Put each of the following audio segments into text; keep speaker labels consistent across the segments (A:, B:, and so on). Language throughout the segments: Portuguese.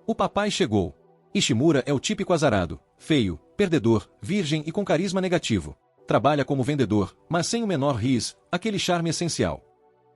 A: O papai chegou. Ishimura é o típico azarado, feio, perdedor, virgem e com carisma negativo. Trabalha como vendedor, mas sem o menor riz, aquele charme essencial.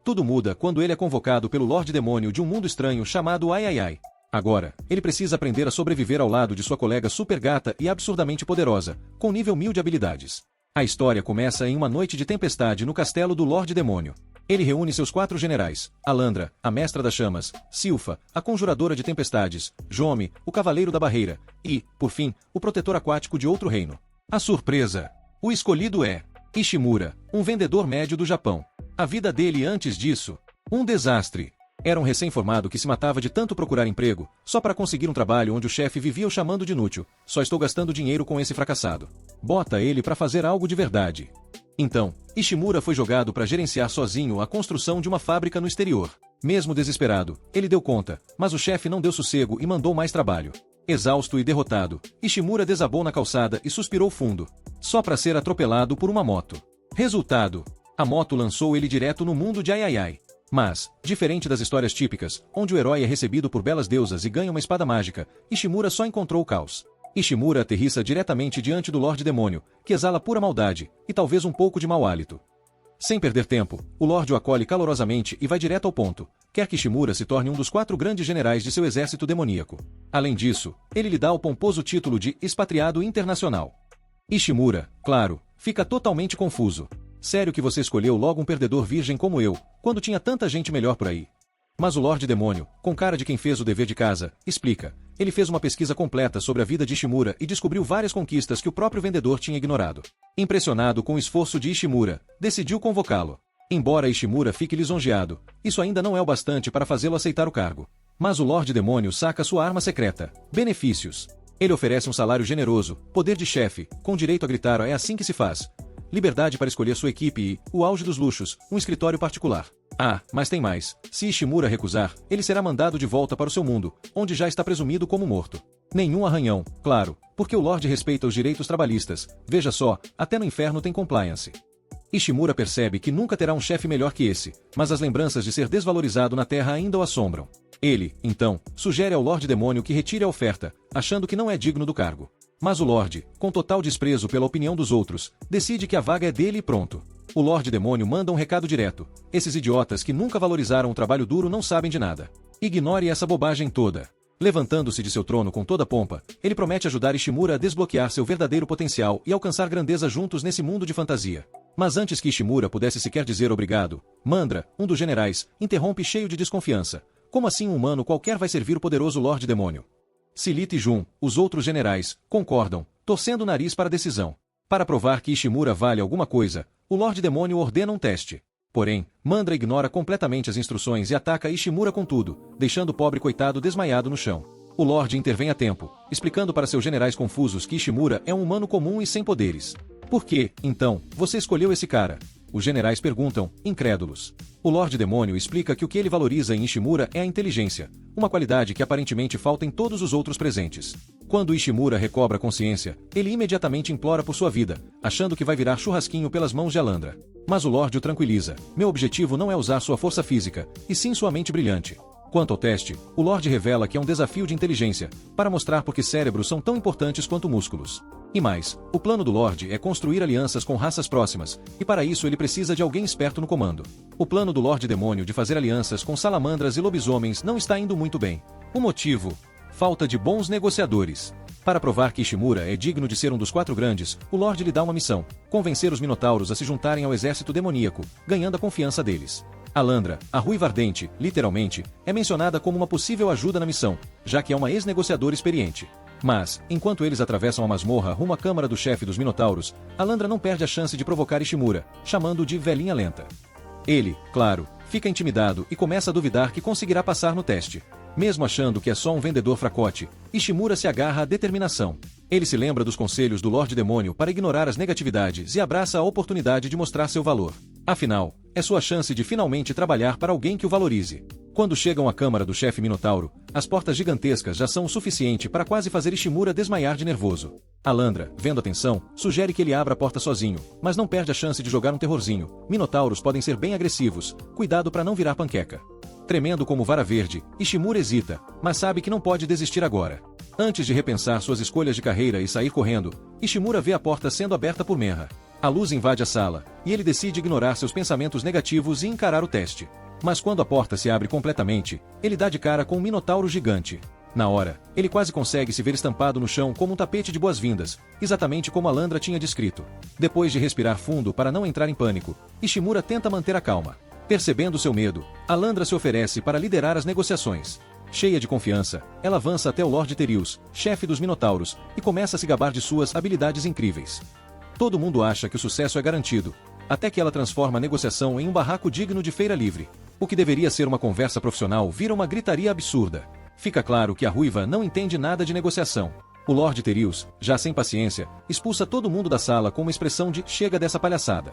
A: Tudo muda quando ele é convocado pelo Lorde Demônio de um mundo estranho chamado Ai Ai Ai. Agora, ele precisa aprender a sobreviver ao lado de sua colega super gata e absurdamente poderosa, com nível 1000 de habilidades. A história começa em uma noite de tempestade no castelo do Lorde Demônio. Ele reúne seus 4 generais, Alandra, a Mestra das Chamas, Silfa, a Conjuradora de Tempestades, Jome, o Cavaleiro da Barreira, e, por fim, o Protetor Aquático de outro reino. A surpresa! O escolhido é Ishimura, um vendedor médio do Japão. A vida dele antes disso, um desastre. Era um recém-formado que se matava de tanto procurar emprego, só para conseguir um trabalho onde o chefe vivia o chamando de inútil. Só estou gastando dinheiro com esse fracassado. Bota ele para fazer algo de verdade. Então, Ishimura foi jogado para gerenciar sozinho a construção de uma fábrica no exterior. Mesmo desesperado, ele deu conta, mas o chefe não deu sossego e mandou mais trabalho. Exausto e derrotado, Ishimura desabou na calçada e suspirou fundo, só para ser atropelado por uma moto. Resultado: a moto lançou ele direto no mundo de Ai Ai Ai. Mas, diferente das histórias típicas, onde o herói é recebido por belas deusas e ganha uma espada mágica, Ishimura só encontrou o caos. Ishimura aterrissa diretamente diante do Lorde Demônio, que exala pura maldade, e talvez um pouco de mau hálito. Sem perder tempo, o Lorde o acolhe calorosamente e vai direto ao ponto. Quer que Ishimura se torne um dos 4 grandes generais de seu exército demoníaco. Além disso, ele lhe dá o pomposo título de expatriado internacional. Ishimura, claro, fica totalmente confuso. Sério que você escolheu logo um perdedor virgem como eu, quando tinha tanta gente melhor por aí? Mas o Lorde Demônio, com cara de quem fez o dever de casa, explica. Ele fez uma pesquisa completa sobre a vida de Ishimura e descobriu várias conquistas que o próprio vendedor tinha ignorado. Impressionado com o esforço de Ishimura, decidiu convocá-lo. Embora Ishimura fique lisonjeado, isso ainda não é o bastante para fazê-lo aceitar o cargo. Mas o Lorde Demônio saca sua arma secreta: benefícios. Ele oferece um salário generoso, poder de chefe, com direito a gritar "é assim que se faz", liberdade para escolher sua equipe e, o auge dos luxos, um escritório particular. Ah, mas tem mais. Se Ishimura recusar, ele será mandado de volta para o seu mundo, onde já está presumido como morto. Nenhum arranhão, claro, porque o Lorde respeita os direitos trabalhistas. Veja só, até no inferno tem compliance. Ishimura percebe que nunca terá um chefe melhor que esse, mas as lembranças de ser desvalorizado na Terra ainda o assombram. Ele, então, sugere ao Lorde Demônio que retire a oferta, achando que não é digno do cargo. Mas o Lorde, com total desprezo pela opinião dos outros, decide que a vaga é dele e pronto. O Lorde Demônio manda um recado direto: esses idiotas que nunca valorizaram o trabalho duro não sabem de nada. Ignore essa bobagem toda. Levantando-se de seu trono com toda pompa, ele promete ajudar Ishimura a desbloquear seu verdadeiro potencial e alcançar grandeza juntos nesse mundo de fantasia. Mas antes que Ishimura pudesse sequer dizer obrigado, Mandra, um dos generais, interrompe cheio de desconfiança. Como assim um humano qualquer vai servir o poderoso Lorde Demônio? Silita e Jun, os outros generais, concordam, torcendo o nariz para a decisão. Para provar que Ishimura vale alguma coisa, o Lorde Demônio ordena um teste. Porém, Mandra ignora completamente as instruções e ataca Ishimura com tudo, deixando o pobre coitado desmaiado no chão. O Lorde intervém a tempo, explicando para seus generais confusos que Ishimura é um humano comum e sem poderes. Por que, então, você escolheu esse cara? Os generais perguntam, incrédulos. O Lorde Demônio explica que o que ele valoriza em Ishimura é a inteligência, uma qualidade que aparentemente falta em todos os outros presentes. Quando Ishimura recobra consciência, ele imediatamente implora por sua vida, achando que vai virar churrasquinho pelas mãos de Alandra. Mas o Lorde o tranquiliza: meu objetivo não é usar sua força física, e sim sua mente brilhante. Quanto ao teste, o Lorde revela que é um desafio de inteligência, para mostrar por que cérebros são tão importantes quanto músculos. E mais, o plano do Lorde é construir alianças com raças próximas, e para isso ele precisa de alguém esperto no comando. O plano do Lorde Demônio de fazer alianças com salamandras e lobisomens não está indo muito bem. O motivo? Falta de bons negociadores. Para provar que Ishimura é digno de ser um dos 4 grandes, o Lorde lhe dá uma missão: convencer os Minotauros a se juntarem ao exército demoníaco, ganhando a confiança deles. Alandra, a Ruiva Ardente, literalmente, é mencionada como uma possível ajuda na missão, já que é uma ex-negociadora experiente. Mas, enquanto eles atravessam a masmorra rumo à câmara do chefe dos Minotauros, Alandra não perde a chance de provocar Ishimura, chamando-o de velhinha lenta. Ele, claro, fica intimidado e começa a duvidar que conseguirá passar no teste. Mesmo achando que é só um vendedor fracote, Ishimura se agarra à determinação. Ele se lembra dos conselhos do Lorde Demônio para ignorar as negatividades e abraça a oportunidade de mostrar seu valor. Afinal, é sua chance de finalmente trabalhar para alguém que o valorize. Quando chegam à câmara do chefe Minotauro, as portas gigantescas já são o suficiente para quase fazer Ishimura desmaiar de nervoso. Alandra, vendo a tensão, sugere que ele abra a porta sozinho, mas não perde a chance de jogar um terrorzinho. Minotauros podem ser bem agressivos, cuidado para não virar panqueca. Tremendo como vara verde, Ishimura hesita, mas sabe que não pode desistir agora. Antes de repensar suas escolhas de carreira e sair correndo, Ishimura vê a porta sendo aberta por Menra. A luz invade a sala, e ele decide ignorar seus pensamentos negativos e encarar o teste. Mas quando a porta se abre completamente, ele dá de cara com um minotauro gigante. Na hora, ele quase consegue se ver estampado no chão como um tapete de boas-vindas, exatamente como Alandra tinha descrito. Depois de respirar fundo para não entrar em pânico, Ishimura tenta manter a calma. Percebendo seu medo, Alandra se oferece para liderar as negociações. Cheia de confiança, ela avança até o Lord Terius, chefe dos Minotauros, e começa a se gabar de suas habilidades incríveis. Todo mundo acha que o sucesso é garantido, até que ela transforma a negociação em um barraco digno de feira livre. O que deveria ser uma conversa profissional vira uma gritaria absurda. Fica claro que a ruiva não entende nada de negociação. O Lord Terius, já sem paciência, expulsa todo mundo da sala com uma expressão de "chega dessa palhaçada".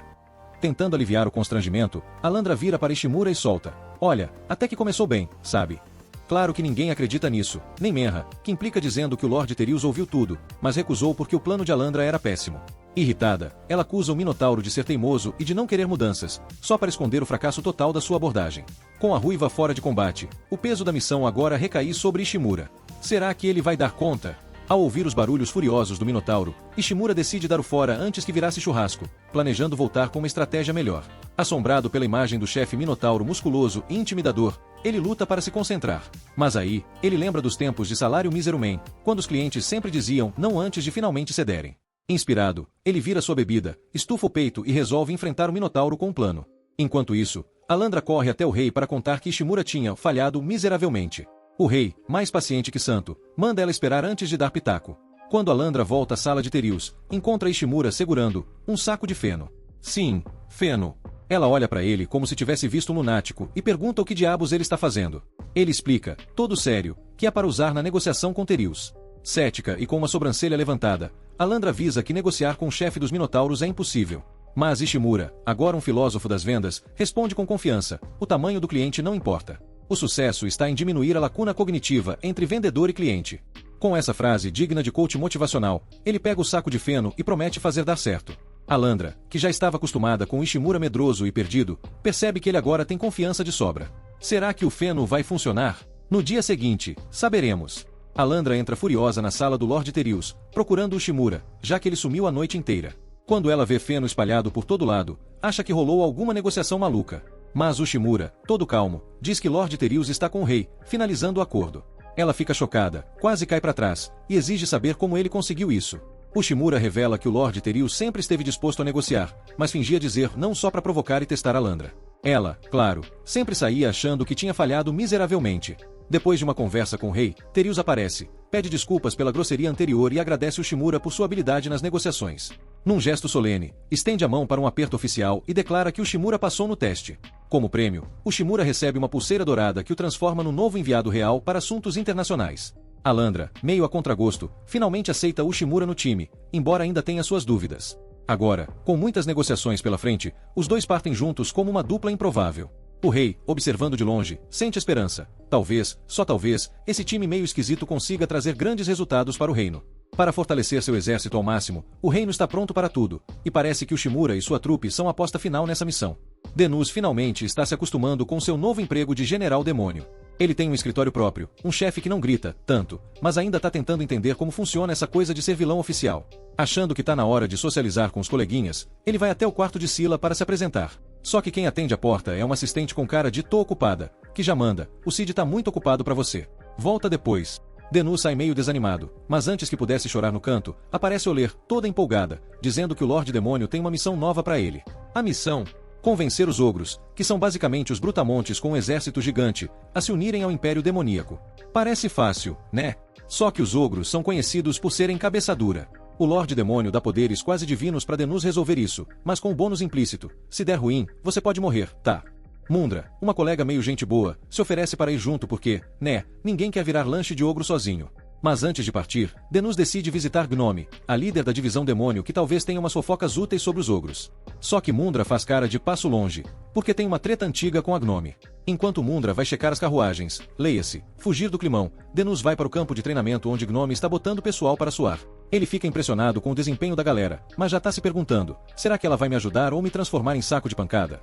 A: Tentando aliviar o constrangimento, Alandra vira para Ishimura e solta: "Olha, até que começou bem, sabe?" Claro que ninguém acredita nisso, nem Menra, que implica dizendo que o Lord Terius ouviu tudo, mas recusou porque o plano de Alandra era péssimo. Irritada, ela acusa o Minotauro de ser teimoso e de não querer mudanças, só para esconder o fracasso total da sua abordagem. Com a ruiva fora de combate, o peso da missão agora recai sobre Ishimura. Será que ele vai dar conta? Ao ouvir os barulhos furiosos do Minotauro, Ishimura decide dar o fora antes que virasse churrasco, planejando voltar com uma estratégia melhor. Assombrado pela imagem do chefe Minotauro musculoso e intimidador, ele luta para se concentrar. Mas aí, ele lembra dos tempos de salário mísero man, quando os clientes sempre diziam não antes de finalmente cederem. Inspirado, ele vira sua bebida, estufa o peito e resolve enfrentar o Minotauro com um plano. Enquanto isso, Alandra corre até o rei para contar que Ishimura tinha falhado miseravelmente. O rei, mais paciente que santo, manda ela esperar antes de dar pitaco. Quando Alandra volta à sala de Terius, encontra Ishimura segurando um saco de feno. Sim, feno. Ela olha para ele como se tivesse visto um lunático e pergunta o que diabos ele está fazendo. Ele explica, todo sério, que é para usar na negociação com Terius. Cética e com uma sobrancelha levantada, Alandra avisa que negociar com o chefe dos Minotauros é impossível. Mas Ishimura, agora um filósofo das vendas, responde com confiança: o tamanho do cliente não importa. O sucesso está em diminuir a lacuna cognitiva entre vendedor e cliente. Com essa frase digna de coach motivacional, ele pega o saco de feno e promete fazer dar certo. Alandra, que já estava acostumada com Ishimura medroso e perdido, percebe que ele agora tem confiança de sobra. Será que o feno vai funcionar? No dia seguinte, saberemos. Alandra entra furiosa na sala do Lord Terius, procurando o Ishimura, já que ele sumiu a noite inteira. Quando ela vê feno espalhado por todo lado, acha que rolou alguma negociação maluca. Mas o Ishimura, todo calmo, diz que Lord Terius está com o rei, finalizando o acordo. Ela fica chocada, quase cai para trás, e exige saber como ele conseguiu isso. O Ishimura revela que o Lord Terius sempre esteve disposto a negociar, mas fingia dizer não só para provocar e testar Alandra. Ela, claro, sempre saía achando que tinha falhado miseravelmente. Depois de uma conversa com o rei, Terius aparece, pede desculpas pela grosseria anterior e agradece o Ishimura por sua habilidade nas negociações. Num gesto solene, estende a mão para um aperto oficial e declara que o Ishimura passou no teste. Como prêmio, o Ishimura recebe uma pulseira dourada que o transforma no novo enviado real para assuntos internacionais. Alandra, meio a contragosto, finalmente aceita o Ishimura no time, embora ainda tenha suas dúvidas. Agora, com muitas negociações pela frente, os dois partem juntos como uma dupla improvável. O rei, observando de longe, sente esperança. Talvez, só talvez, esse time meio esquisito consiga trazer grandes resultados para o reino. Para fortalecer seu exército ao máximo, o reino está pronto para tudo, e parece que o Ishimura e sua trupe são a aposta final nessa missão. Denus finalmente está se acostumando com seu novo emprego de general demônio. Ele tem um escritório próprio, um chefe que não grita tanto, mas ainda está tentando entender como funciona essa coisa de ser vilão oficial. Achando que está na hora de socializar com os coleguinhas, ele vai até o quarto de Scylla para se apresentar. Só que quem atende a porta é uma assistente com cara de "tô ocupada", que já manda: "O Cid tá muito ocupado para você. Volta depois." Denus sai meio desanimado, mas antes que pudesse chorar no canto, aparece Oler, toda empolgada, dizendo que o Lorde Demônio tem uma missão nova para ele. A missão? Convencer os ogros, que são basicamente os brutamontes com um exército gigante, a se unirem ao Império Demoníaco. Parece fácil, né? Só que os ogros são conhecidos por serem cabeça dura. O Lorde Demônio dá poderes quase divinos para Denus resolver isso, mas com um bônus implícito: se der ruim, você pode morrer, tá? Mundra, uma colega meio gente boa, se oferece para ir junto porque, né, ninguém quer virar lanche de ogro sozinho. Mas antes de partir, Denus decide visitar Gnome, a líder da divisão demônio que talvez tenha umas fofocas úteis sobre os ogros. Só que Mundra faz cara de passo longe, porque tem uma treta antiga com a Gnome. Enquanto Mundra vai checar as carruagens, leia-se, fugir do climão, Denus vai para o campo de treinamento onde Gnome está botando o pessoal para suar. Ele fica impressionado com o desempenho da galera, mas já tá se perguntando, será que ela vai me ajudar ou me transformar em saco de pancada?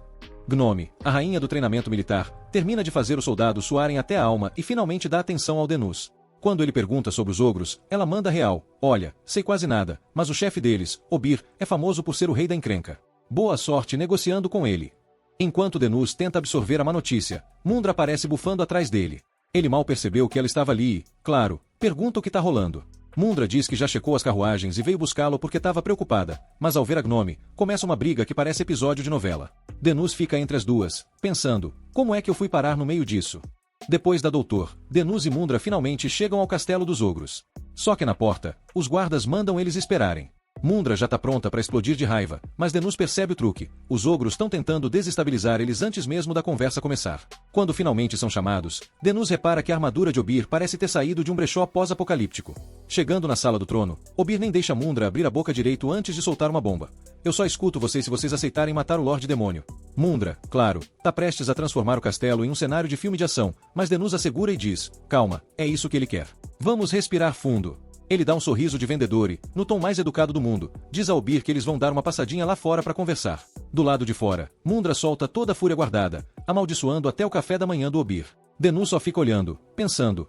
A: Gnome, a rainha do treinamento militar, termina de fazer os soldados suarem até a alma e finalmente dá atenção ao Denus. Quando ele pergunta sobre os ogros, ela manda real, olha, sei quase nada, mas o chefe deles, Obir, é famoso por ser o rei da encrenca. Boa sorte negociando com ele. Enquanto Denus tenta absorver a má notícia, Mundra aparece bufando atrás dele. Ele mal percebeu que ela estava ali e, claro, pergunta o que tá rolando. Mundra diz que já checou as carruagens e veio buscá-lo porque estava preocupada, mas ao ver a Gnome, começa uma briga que parece episódio de novela. Denus fica entre as duas, pensando, como é que eu fui parar no meio disso? Depois da Doutor, Denus e Mundra finalmente chegam ao castelo dos ogros. Só que na porta, os guardas mandam eles esperarem. Mundra já tá pronta para explodir de raiva, mas Denus percebe o truque. Os ogros estão tentando desestabilizar eles antes mesmo da conversa começar. Quando finalmente são chamados, Denus repara que a armadura de Obir parece ter saído de um brechó pós-apocalíptico. Chegando na sala do trono, Obir nem deixa Mundra abrir a boca direito antes de soltar uma bomba. Eu só escuto vocês se vocês aceitarem matar o Lorde Demônio. Mundra, claro, tá prestes a transformar o castelo em um cenário de filme de ação, mas Denus assegura e diz, calma, é isso que ele quer. Vamos respirar fundo. Ele dá um sorriso de vendedor e, no tom mais educado do mundo, diz a Obir que eles vão dar uma passadinha lá fora para conversar. Do lado de fora, Mundra solta toda a fúria guardada, amaldiçoando até o café da manhã do Obir. Denus só fica olhando, pensando,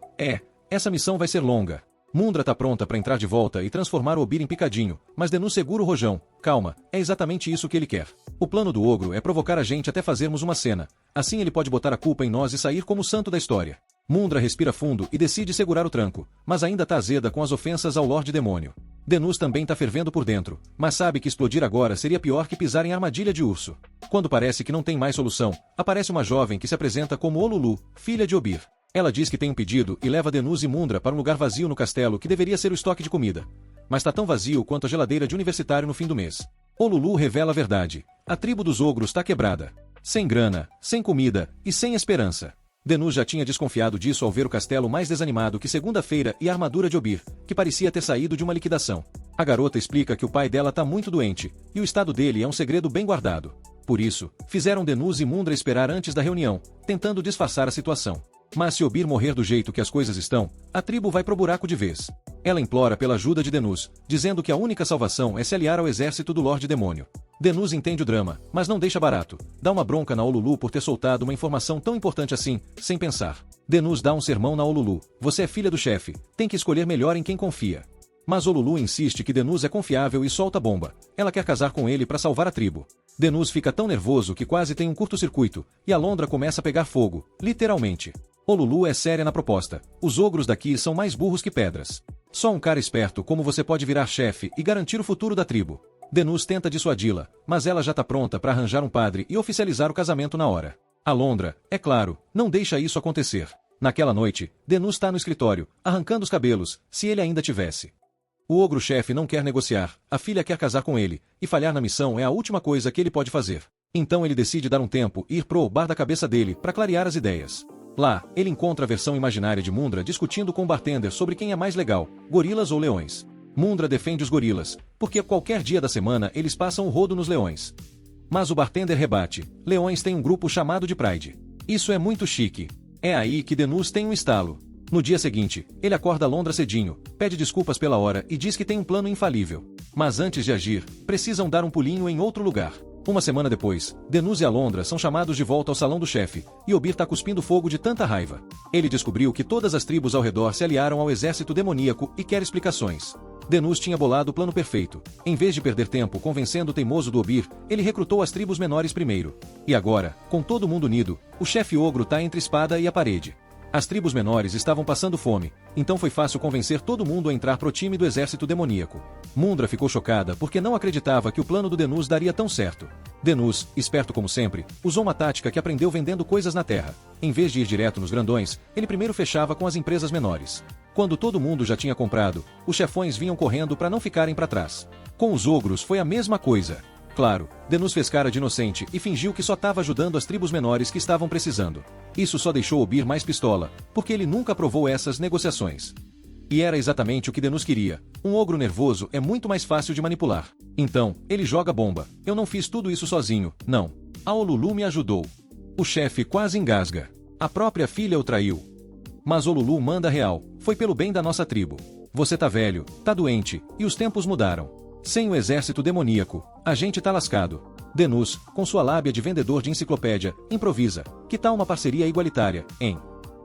A: essa missão vai ser longa. Mundra tá pronta para entrar de volta e transformar o Obir em picadinho, mas Denus segura o rojão. Calma, é exatamente isso que ele quer. O plano do ogro é provocar a gente até fazermos uma cena. Assim ele pode botar a culpa em nós e sair como o santo da história. Mundra respira fundo e decide segurar o tranco, mas ainda tá azeda com as ofensas ao Lorde Demônio. Denus também tá fervendo por dentro, mas sabe que explodir agora seria pior que pisar em armadilha de urso. Quando parece que não tem mais solução, aparece uma jovem que se apresenta como Olulu, filha de Obir. Ela diz que tem um pedido e leva Denus e Mundra para um lugar vazio no castelo que deveria ser o estoque de comida. Mas tá tão vazio quanto a geladeira de universitário no fim do mês. Olulu revela a verdade. A tribo dos ogros tá quebrada. Sem grana, sem comida e sem esperança. Denus já tinha desconfiado disso ao ver o castelo mais desanimado que segunda-feira e a armadura de Obir, que parecia ter saído de uma liquidação. A garota explica que o pai dela tá muito doente, e o estado dele é um segredo bem guardado. Por isso, fizeram Denus e Mundra esperar antes da reunião, tentando disfarçar a situação. Mas se Obir morrer do jeito que as coisas estão, a tribo vai pro buraco de vez. Ela implora pela ajuda de Denus, dizendo que a única salvação é se aliar ao exército do Lorde Demônio. Denus entende o drama, mas não deixa barato. Dá uma bronca na Olulu por ter soltado uma informação tão importante assim, sem pensar. Denus dá um sermão na Olulu. Você é filha do chefe, tem que escolher melhor em quem confia. Mas Olulu insiste que Denus é confiável e solta a bomba. Ela quer casar com ele para salvar a tribo. Denus fica tão nervoso que quase tem um curto-circuito, e a Londra começa a pegar fogo, literalmente. Olulu é séria na proposta. Os ogros daqui são mais burros que pedras. Só um cara esperto como você pode virar chefe e garantir o futuro da tribo. Denus tenta dissuadi-la, mas ela já tá pronta para arranjar um padre e oficializar o casamento na hora. A Londra, é claro, não deixa isso acontecer. Naquela noite, Denus tá no escritório, arrancando os cabelos, se ele ainda tivesse. O ogro-chefe não quer negociar, a filha quer casar com ele, e falhar na missão é a última coisa que ele pode fazer. Então ele decide dar um tempo e ir pro bar da cabeça dele para clarear as ideias. Lá, ele encontra a versão imaginária de Mundra discutindo com o bartender sobre quem é mais legal, gorilas ou leões. Mundra defende os gorilas, porque qualquer dia da semana eles passam o rodo nos leões. Mas o bartender rebate, leões têm um grupo chamado de Pride. Isso é muito chique. É aí que Denus tem um estalo. No dia seguinte, ele acorda Londra cedinho, pede desculpas pela hora e diz que tem um plano infalível. Mas antes de agir, precisam dar um pulinho em outro lugar. Uma semana depois, Denus e Alondra são chamados de volta ao salão do chefe, e Obir tá cuspindo fogo de tanta raiva. Ele descobriu que todas as tribos ao redor se aliaram ao exército demoníaco e quer explicações. Denus tinha bolado o plano perfeito. Em vez de perder tempo convencendo o teimoso do Obir, ele recrutou as tribos menores primeiro. E agora, com todo mundo unido, o chefe ogro tá entre a espada e a parede. As tribos menores estavam passando fome, então foi fácil convencer todo mundo a entrar pro time do exército demoníaco. Mundra ficou chocada porque não acreditava que o plano do Denus daria tão certo. Denus, esperto como sempre, usou uma tática que aprendeu vendendo coisas na terra. Em vez de ir direto nos grandões, ele primeiro fechava com as empresas menores. Quando todo mundo já tinha comprado, os chefões vinham correndo para não ficarem para trás. Com os ogros foi a mesma coisa. Claro, Denus fez cara de inocente e fingiu que só estava ajudando as tribos menores que estavam precisando. Isso só deixou Obir mais pistola, porque ele nunca aprovou essas negociações. E era exatamente o que Denus queria. Um ogro nervoso é muito mais fácil de manipular. Então, ele joga bomba. Eu não fiz tudo isso sozinho, não. A Olulu me ajudou. O chefe quase engasga. A própria filha o traiu. Mas Olulu manda real. Foi pelo bem da nossa tribo. Você tá velho, tá doente, e os tempos mudaram. Sem o exército demoníaco, a gente tá lascado. Denus, com sua lábia de vendedor de enciclopédia, improvisa. Que tal uma parceria igualitária, hein?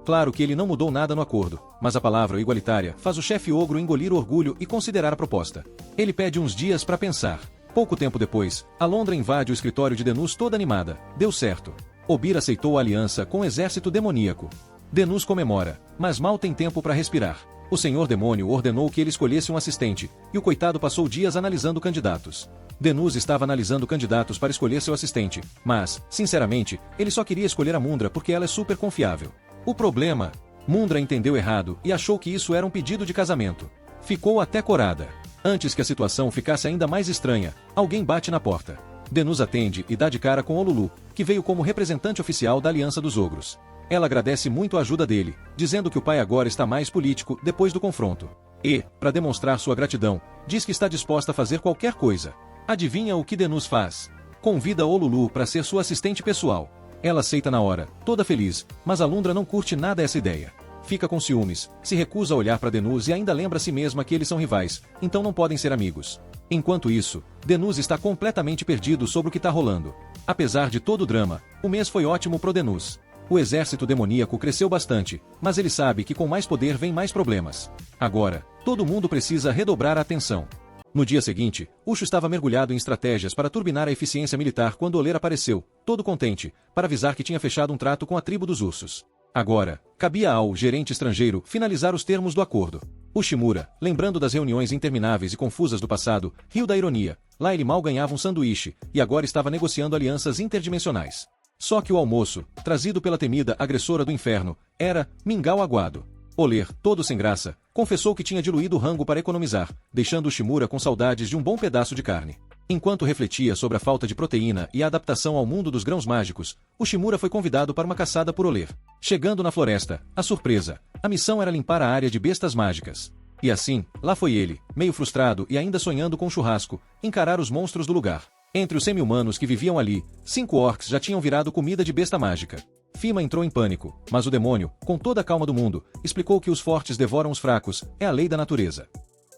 A: Claro que ele não mudou nada no acordo, mas a palavra igualitária faz o chefe ogro engolir o orgulho e considerar a proposta. Ele pede uns dias para pensar. Pouco tempo depois, Alondra invade o escritório de Denus toda animada. Deu certo. Obir aceitou a aliança com o exército demoníaco. Denus comemora, mas mal tem tempo para respirar. O senhor demônio ordenou que ele escolhesse um assistente, e o coitado passou dias analisando candidatos. Denus estava analisando candidatos para escolher seu assistente, mas, sinceramente, ele só queria escolher a Mundra porque ela é super confiável. O problema? Mundra entendeu errado e achou que isso era um pedido de casamento. Ficou até corada. Antes que a situação ficasse ainda mais estranha, alguém bate na porta. Denus atende e dá de cara com Olulu, que veio como representante oficial da Aliança dos Ogros. Ela agradece muito a ajuda dele, dizendo que o pai agora está mais político depois do confronto. E, para demonstrar sua gratidão, diz que está disposta a fazer qualquer coisa. Adivinha o que Denus faz? Convida Olulu para ser sua assistente pessoal. Ela aceita na hora, toda feliz, mas Alundra não curte nada essa ideia. Fica com ciúmes, se recusa a olhar para Denus e ainda lembra a si mesma que eles são rivais, então não podem ser amigos. Enquanto isso, Denus está completamente perdido sobre o que está rolando. Apesar de todo o drama, o mês foi ótimo pro Denus. O exército demoníaco cresceu bastante, mas ele sabe que com mais poder vem mais problemas. Agora, todo mundo precisa redobrar a atenção. No dia seguinte, Uxo estava mergulhado em estratégias para turbinar a eficiência militar quando Oler apareceu, todo contente, para avisar que tinha fechado um trato com a tribo dos ursos. Agora, cabia ao gerente estrangeiro finalizar os termos do acordo. Ushimura, lembrando das reuniões intermináveis e confusas do passado, riu da ironia. Lá ele mal ganhava um sanduíche, e agora estava negociando alianças interdimensionais. Só que o almoço, trazido pela temida agressora do inferno, era mingau aguado. Oler, todo sem graça, confessou que tinha diluído o rango para economizar, deixando Ushimura com saudades de um bom pedaço de carne. Enquanto refletia sobre a falta de proteína e a adaptação ao mundo dos grãos mágicos, Ushimura foi convidado para uma caçada por Oler. Chegando na floresta, a surpresa, a missão era limpar a área de bestas mágicas. E assim, lá foi ele, meio frustrado e ainda sonhando com um churrasco, encarar os monstros do lugar. Entre os semi-humanos que viviam ali, 5 orcs já tinham virado comida de besta mágica. Fima entrou em pânico, mas o demônio, com toda a calma do mundo, explicou que os fortes devoram os fracos, é a lei da natureza.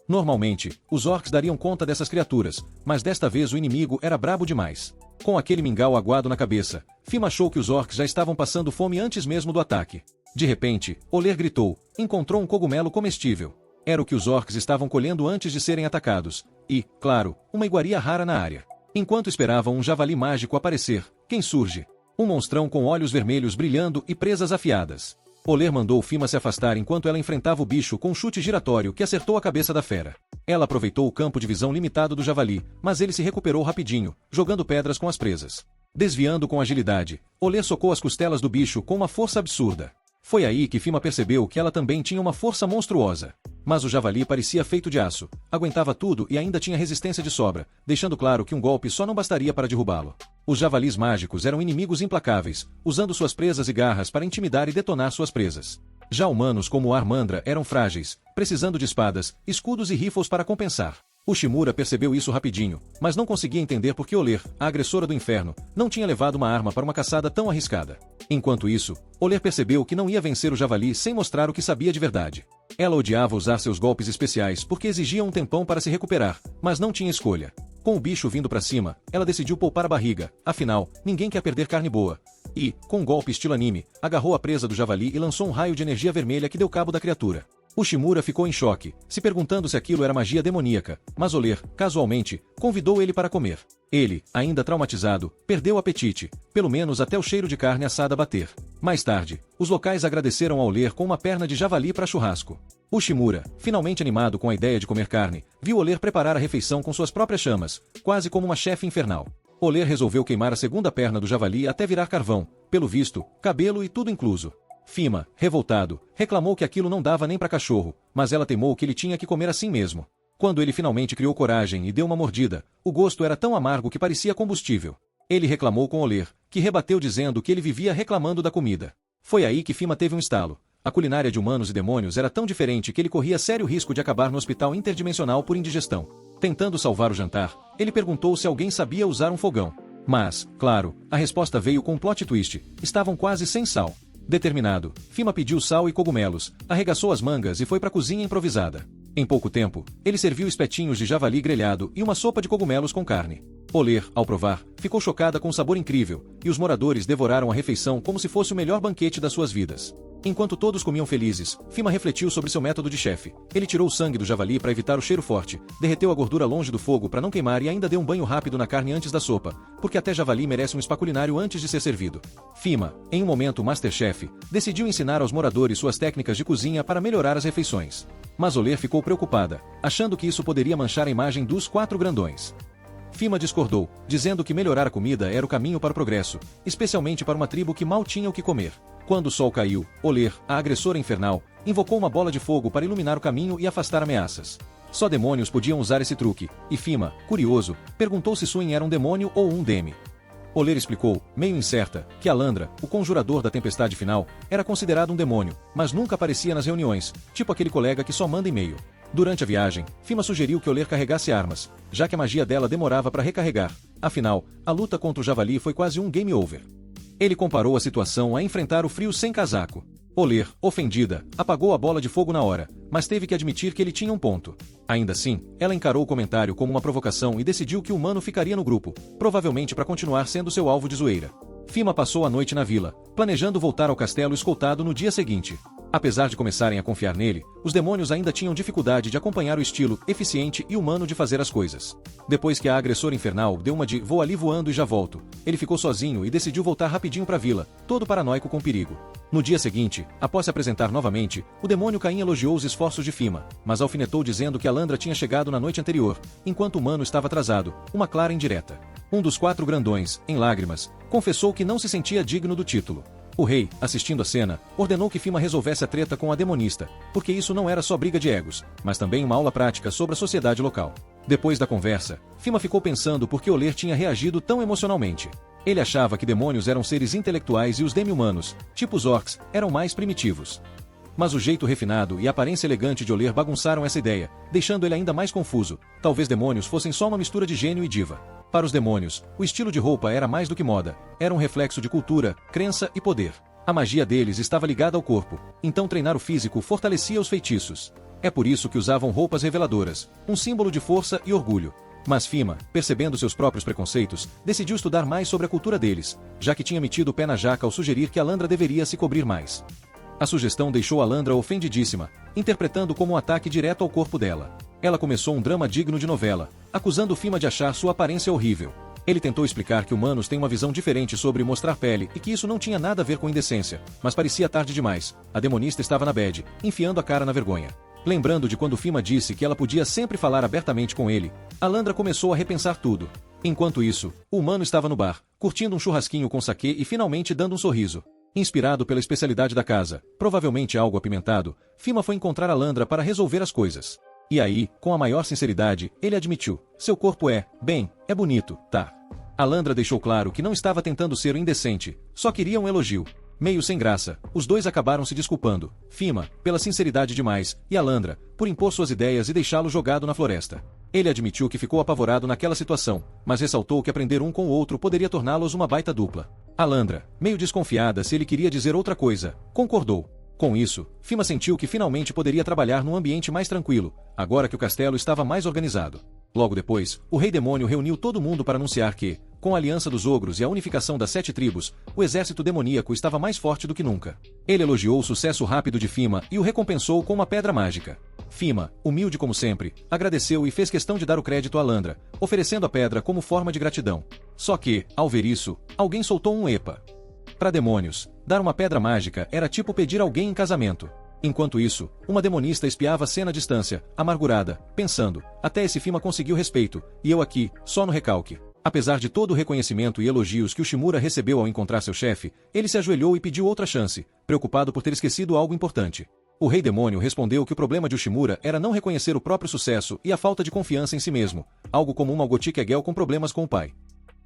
A: Normalmente, os orcs dariam conta dessas criaturas, mas desta vez o inimigo era brabo demais. Com aquele mingau aguado na cabeça, Fima achou que os orcs já estavam passando fome antes mesmo do ataque. De repente, Oler gritou, encontrou um cogumelo comestível. Era o que os orcs estavam colhendo antes de serem atacados, e, claro, uma iguaria rara na área. Enquanto esperavam um javali mágico aparecer, quem surge? Um monstrão com olhos vermelhos brilhando e presas afiadas. Oler mandou Fima se afastar enquanto ela enfrentava o bicho com um chute giratório que acertou a cabeça da fera. Ela aproveitou o campo de visão limitado do javali, mas ele se recuperou rapidinho, jogando pedras com as presas. Desviando com agilidade, Oler socou as costelas do bicho com uma força absurda. Foi aí que Fima percebeu que ela também tinha uma força monstruosa. Mas o javali parecia feito de aço, aguentava tudo e ainda tinha resistência de sobra, deixando claro que um golpe só não bastaria para derrubá-lo. Os javalis mágicos eram inimigos implacáveis, usando suas presas e garras para intimidar e detonar suas presas. Já humanos como o Armandra eram frágeis, precisando de espadas, escudos e rifles para compensar. Ushimura percebeu isso rapidinho, mas não conseguia entender por que Oler, a agressora do inferno, não tinha levado uma arma para uma caçada tão arriscada. Enquanto isso, Oler percebeu que não ia vencer o javali sem mostrar o que sabia de verdade. Ela odiava usar seus golpes especiais porque exigiam um tempão para se recuperar, mas não tinha escolha. Com o bicho vindo para cima, ela decidiu poupar a barriga, afinal, ninguém quer perder carne boa. E, com um golpe estilo anime, agarrou a presa do javali e lançou um raio de energia vermelha que deu cabo da criatura. Ushimura ficou em choque, se perguntando se aquilo era magia demoníaca, mas Oler, casualmente, convidou ele para comer. Ele, ainda traumatizado, perdeu o apetite, pelo menos até o cheiro de carne assada bater. Mais tarde, os locais agradeceram a Oler com uma perna de javali para churrasco. Ushimura, finalmente animado com a ideia de comer carne, viu Oler preparar a refeição com suas próprias chamas, quase como uma chefe infernal. Oler resolveu queimar a segunda perna do javali até virar carvão, pelo visto, cabelo e tudo incluso. Fima, revoltado, reclamou que aquilo não dava nem para cachorro, mas ela teimou que ele tinha que comer assim mesmo. Quando ele finalmente criou coragem e deu uma mordida, o gosto era tão amargo que parecia combustível. Ele reclamou com Oler, que rebateu dizendo que ele vivia reclamando da comida. Foi aí que Fima teve um estalo. A culinária de humanos e demônios era tão diferente que ele corria sério risco de acabar no hospital interdimensional por indigestão. Tentando salvar o jantar, ele perguntou se alguém sabia usar um fogão. Mas, claro, a resposta veio com um plot twist: estavam quase sem sal. Determinado, Fima pediu sal e cogumelos, arregaçou as mangas e foi para a cozinha improvisada. Em pouco tempo, ele serviu espetinhos de javali grelhado e uma sopa de cogumelos com carne. Oler, ao provar, ficou chocada com o sabor incrível, e os moradores devoraram a refeição como se fosse o melhor banquete das suas vidas. Enquanto todos comiam felizes, Fima refletiu sobre seu método de chefe. Ele tirou o sangue do javali para evitar o cheiro forte, derreteu a gordura longe do fogo para não queimar e ainda deu um banho rápido na carne antes da sopa, porque até javali merece um spa culinário antes de ser servido. Fima, em um momento Masterchef, decidiu ensinar aos moradores suas técnicas de cozinha para melhorar as refeições. Mas Oler ficou preocupada, achando que isso poderia manchar a imagem dos 4 grandões. Fima discordou, dizendo que melhorar a comida era o caminho para o progresso, especialmente para uma tribo que mal tinha o que comer. Quando o sol caiu, Oler, a agressora infernal, invocou uma bola de fogo para iluminar o caminho e afastar ameaças. Só demônios podiam usar esse truque, e Fima, curioso, perguntou se Suin era um demônio ou um demi. Oler explicou, meio incerta, que Alandra, o conjurador da tempestade final, era considerado um demônio, mas nunca aparecia nas reuniões, tipo aquele colega que só manda e-mail. Durante a viagem, Fima sugeriu que Oler carregasse armas, já que a magia dela demorava para recarregar. Afinal, a luta contra o javali foi quase um game over. Ele comparou a situação a enfrentar o frio sem casaco. Oler, ofendida, apagou a bola de fogo na hora, mas teve que admitir que ele tinha um ponto. Ainda assim, ela encarou o comentário como uma provocação e decidiu que o humano ficaria no grupo, provavelmente para continuar sendo seu alvo de zoeira. Fima passou a noite na vila, planejando voltar ao castelo escoltado no dia seguinte. Apesar de começarem a confiar nele, os demônios ainda tinham dificuldade de acompanhar o estilo eficiente e humano de fazer as coisas. Depois que a agressora infernal deu uma de "vou ali voando e já volto", ele ficou sozinho e decidiu voltar rapidinho para a vila, todo paranoico com perigo. No dia seguinte, após se apresentar novamente, o demônio Caim elogiou os esforços de Fima, mas alfinetou dizendo que Alandra tinha chegado na noite anterior, enquanto o humano estava atrasado, uma clara indireta. Um dos 4 grandões, em lágrimas, confessou que não se sentia digno do título. O rei, assistindo a cena, ordenou que Fima resolvesse a treta com a demonista, porque isso não era só briga de egos, mas também uma aula prática sobre a sociedade local. Depois da conversa, Fima ficou pensando por que Oler tinha reagido tão emocionalmente. Ele achava que demônios eram seres intelectuais e os demi-humanos, tipo os orcs, eram mais primitivos. Mas o jeito refinado e a aparência elegante de Oler bagunçaram essa ideia, deixando ele ainda mais confuso. Talvez demônios fossem só uma mistura de gênio e diva. Para os demônios, o estilo de roupa era mais do que moda, era um reflexo de cultura, crença e poder. A magia deles estava ligada ao corpo, então treinar o físico fortalecia os feitiços. É por isso que usavam roupas reveladoras, um símbolo de força e orgulho. Mas Fima, percebendo seus próprios preconceitos, decidiu estudar mais sobre a cultura deles, já que tinha metido o pé na jaca ao sugerir que Alandra deveria se cobrir mais. A sugestão deixou Alandra ofendidíssima, interpretando como um ataque direto ao corpo dela. Ela começou um drama digno de novela, acusando Fima de achar sua aparência horrível. Ele tentou explicar que humanos têm uma visão diferente sobre mostrar pele e que isso não tinha nada a ver com indecência, mas parecia tarde demais. A demonista estava na bad, enfiando a cara na vergonha. Lembrando de quando Fima disse que ela podia sempre falar abertamente com ele, Alandra começou a repensar tudo. Enquanto isso, o humano estava no bar, curtindo um churrasquinho com saquê e finalmente dando um sorriso. Inspirado pela especialidade da casa, provavelmente algo apimentado, Fima foi encontrar Alandra para resolver as coisas. E aí, com a maior sinceridade, ele admitiu: seu corpo é bonito, tá? Alandra deixou claro que não estava tentando ser indecente, só queria um elogio. Meio sem graça, os dois acabaram se desculpando, Fima, pela sinceridade demais, e Alandra, por impor suas ideias e deixá-lo jogado na floresta. Ele admitiu que ficou apavorado naquela situação, mas ressaltou que aprender um com o outro poderia torná-los uma baita dupla. Alandra, meio desconfiada se ele queria dizer outra coisa, concordou. Com isso, Fima sentiu que finalmente poderia trabalhar num ambiente mais tranquilo, agora que o castelo estava mais organizado. Logo depois, o Rei Demônio reuniu todo mundo para anunciar que, com a aliança dos ogros e a unificação das 7 tribos, o exército demoníaco estava mais forte do que nunca. Ele elogiou o sucesso rápido de Fima e o recompensou com uma pedra mágica. Fima, humilde como sempre, agradeceu e fez questão de dar o crédito a Alandra, oferecendo a pedra como forma de gratidão. Só que, ao ver isso, alguém soltou um epa. Para demônios, dar uma pedra mágica era tipo pedir alguém em casamento. Enquanto isso, uma demonista espiava a cena à distância, amargurada, pensando: até esse Fima conseguiu respeito, e eu aqui, só no recalque. Apesar de todo o reconhecimento e elogios que o Shimura recebeu ao encontrar seu chefe, ele se ajoelhou e pediu outra chance, preocupado por ter esquecido algo importante. O Rei Demônio respondeu que o problema de Ushimura era não reconhecer o próprio sucesso e a falta de confiança em si mesmo, algo comum ao Gothic Egel com problemas com o pai.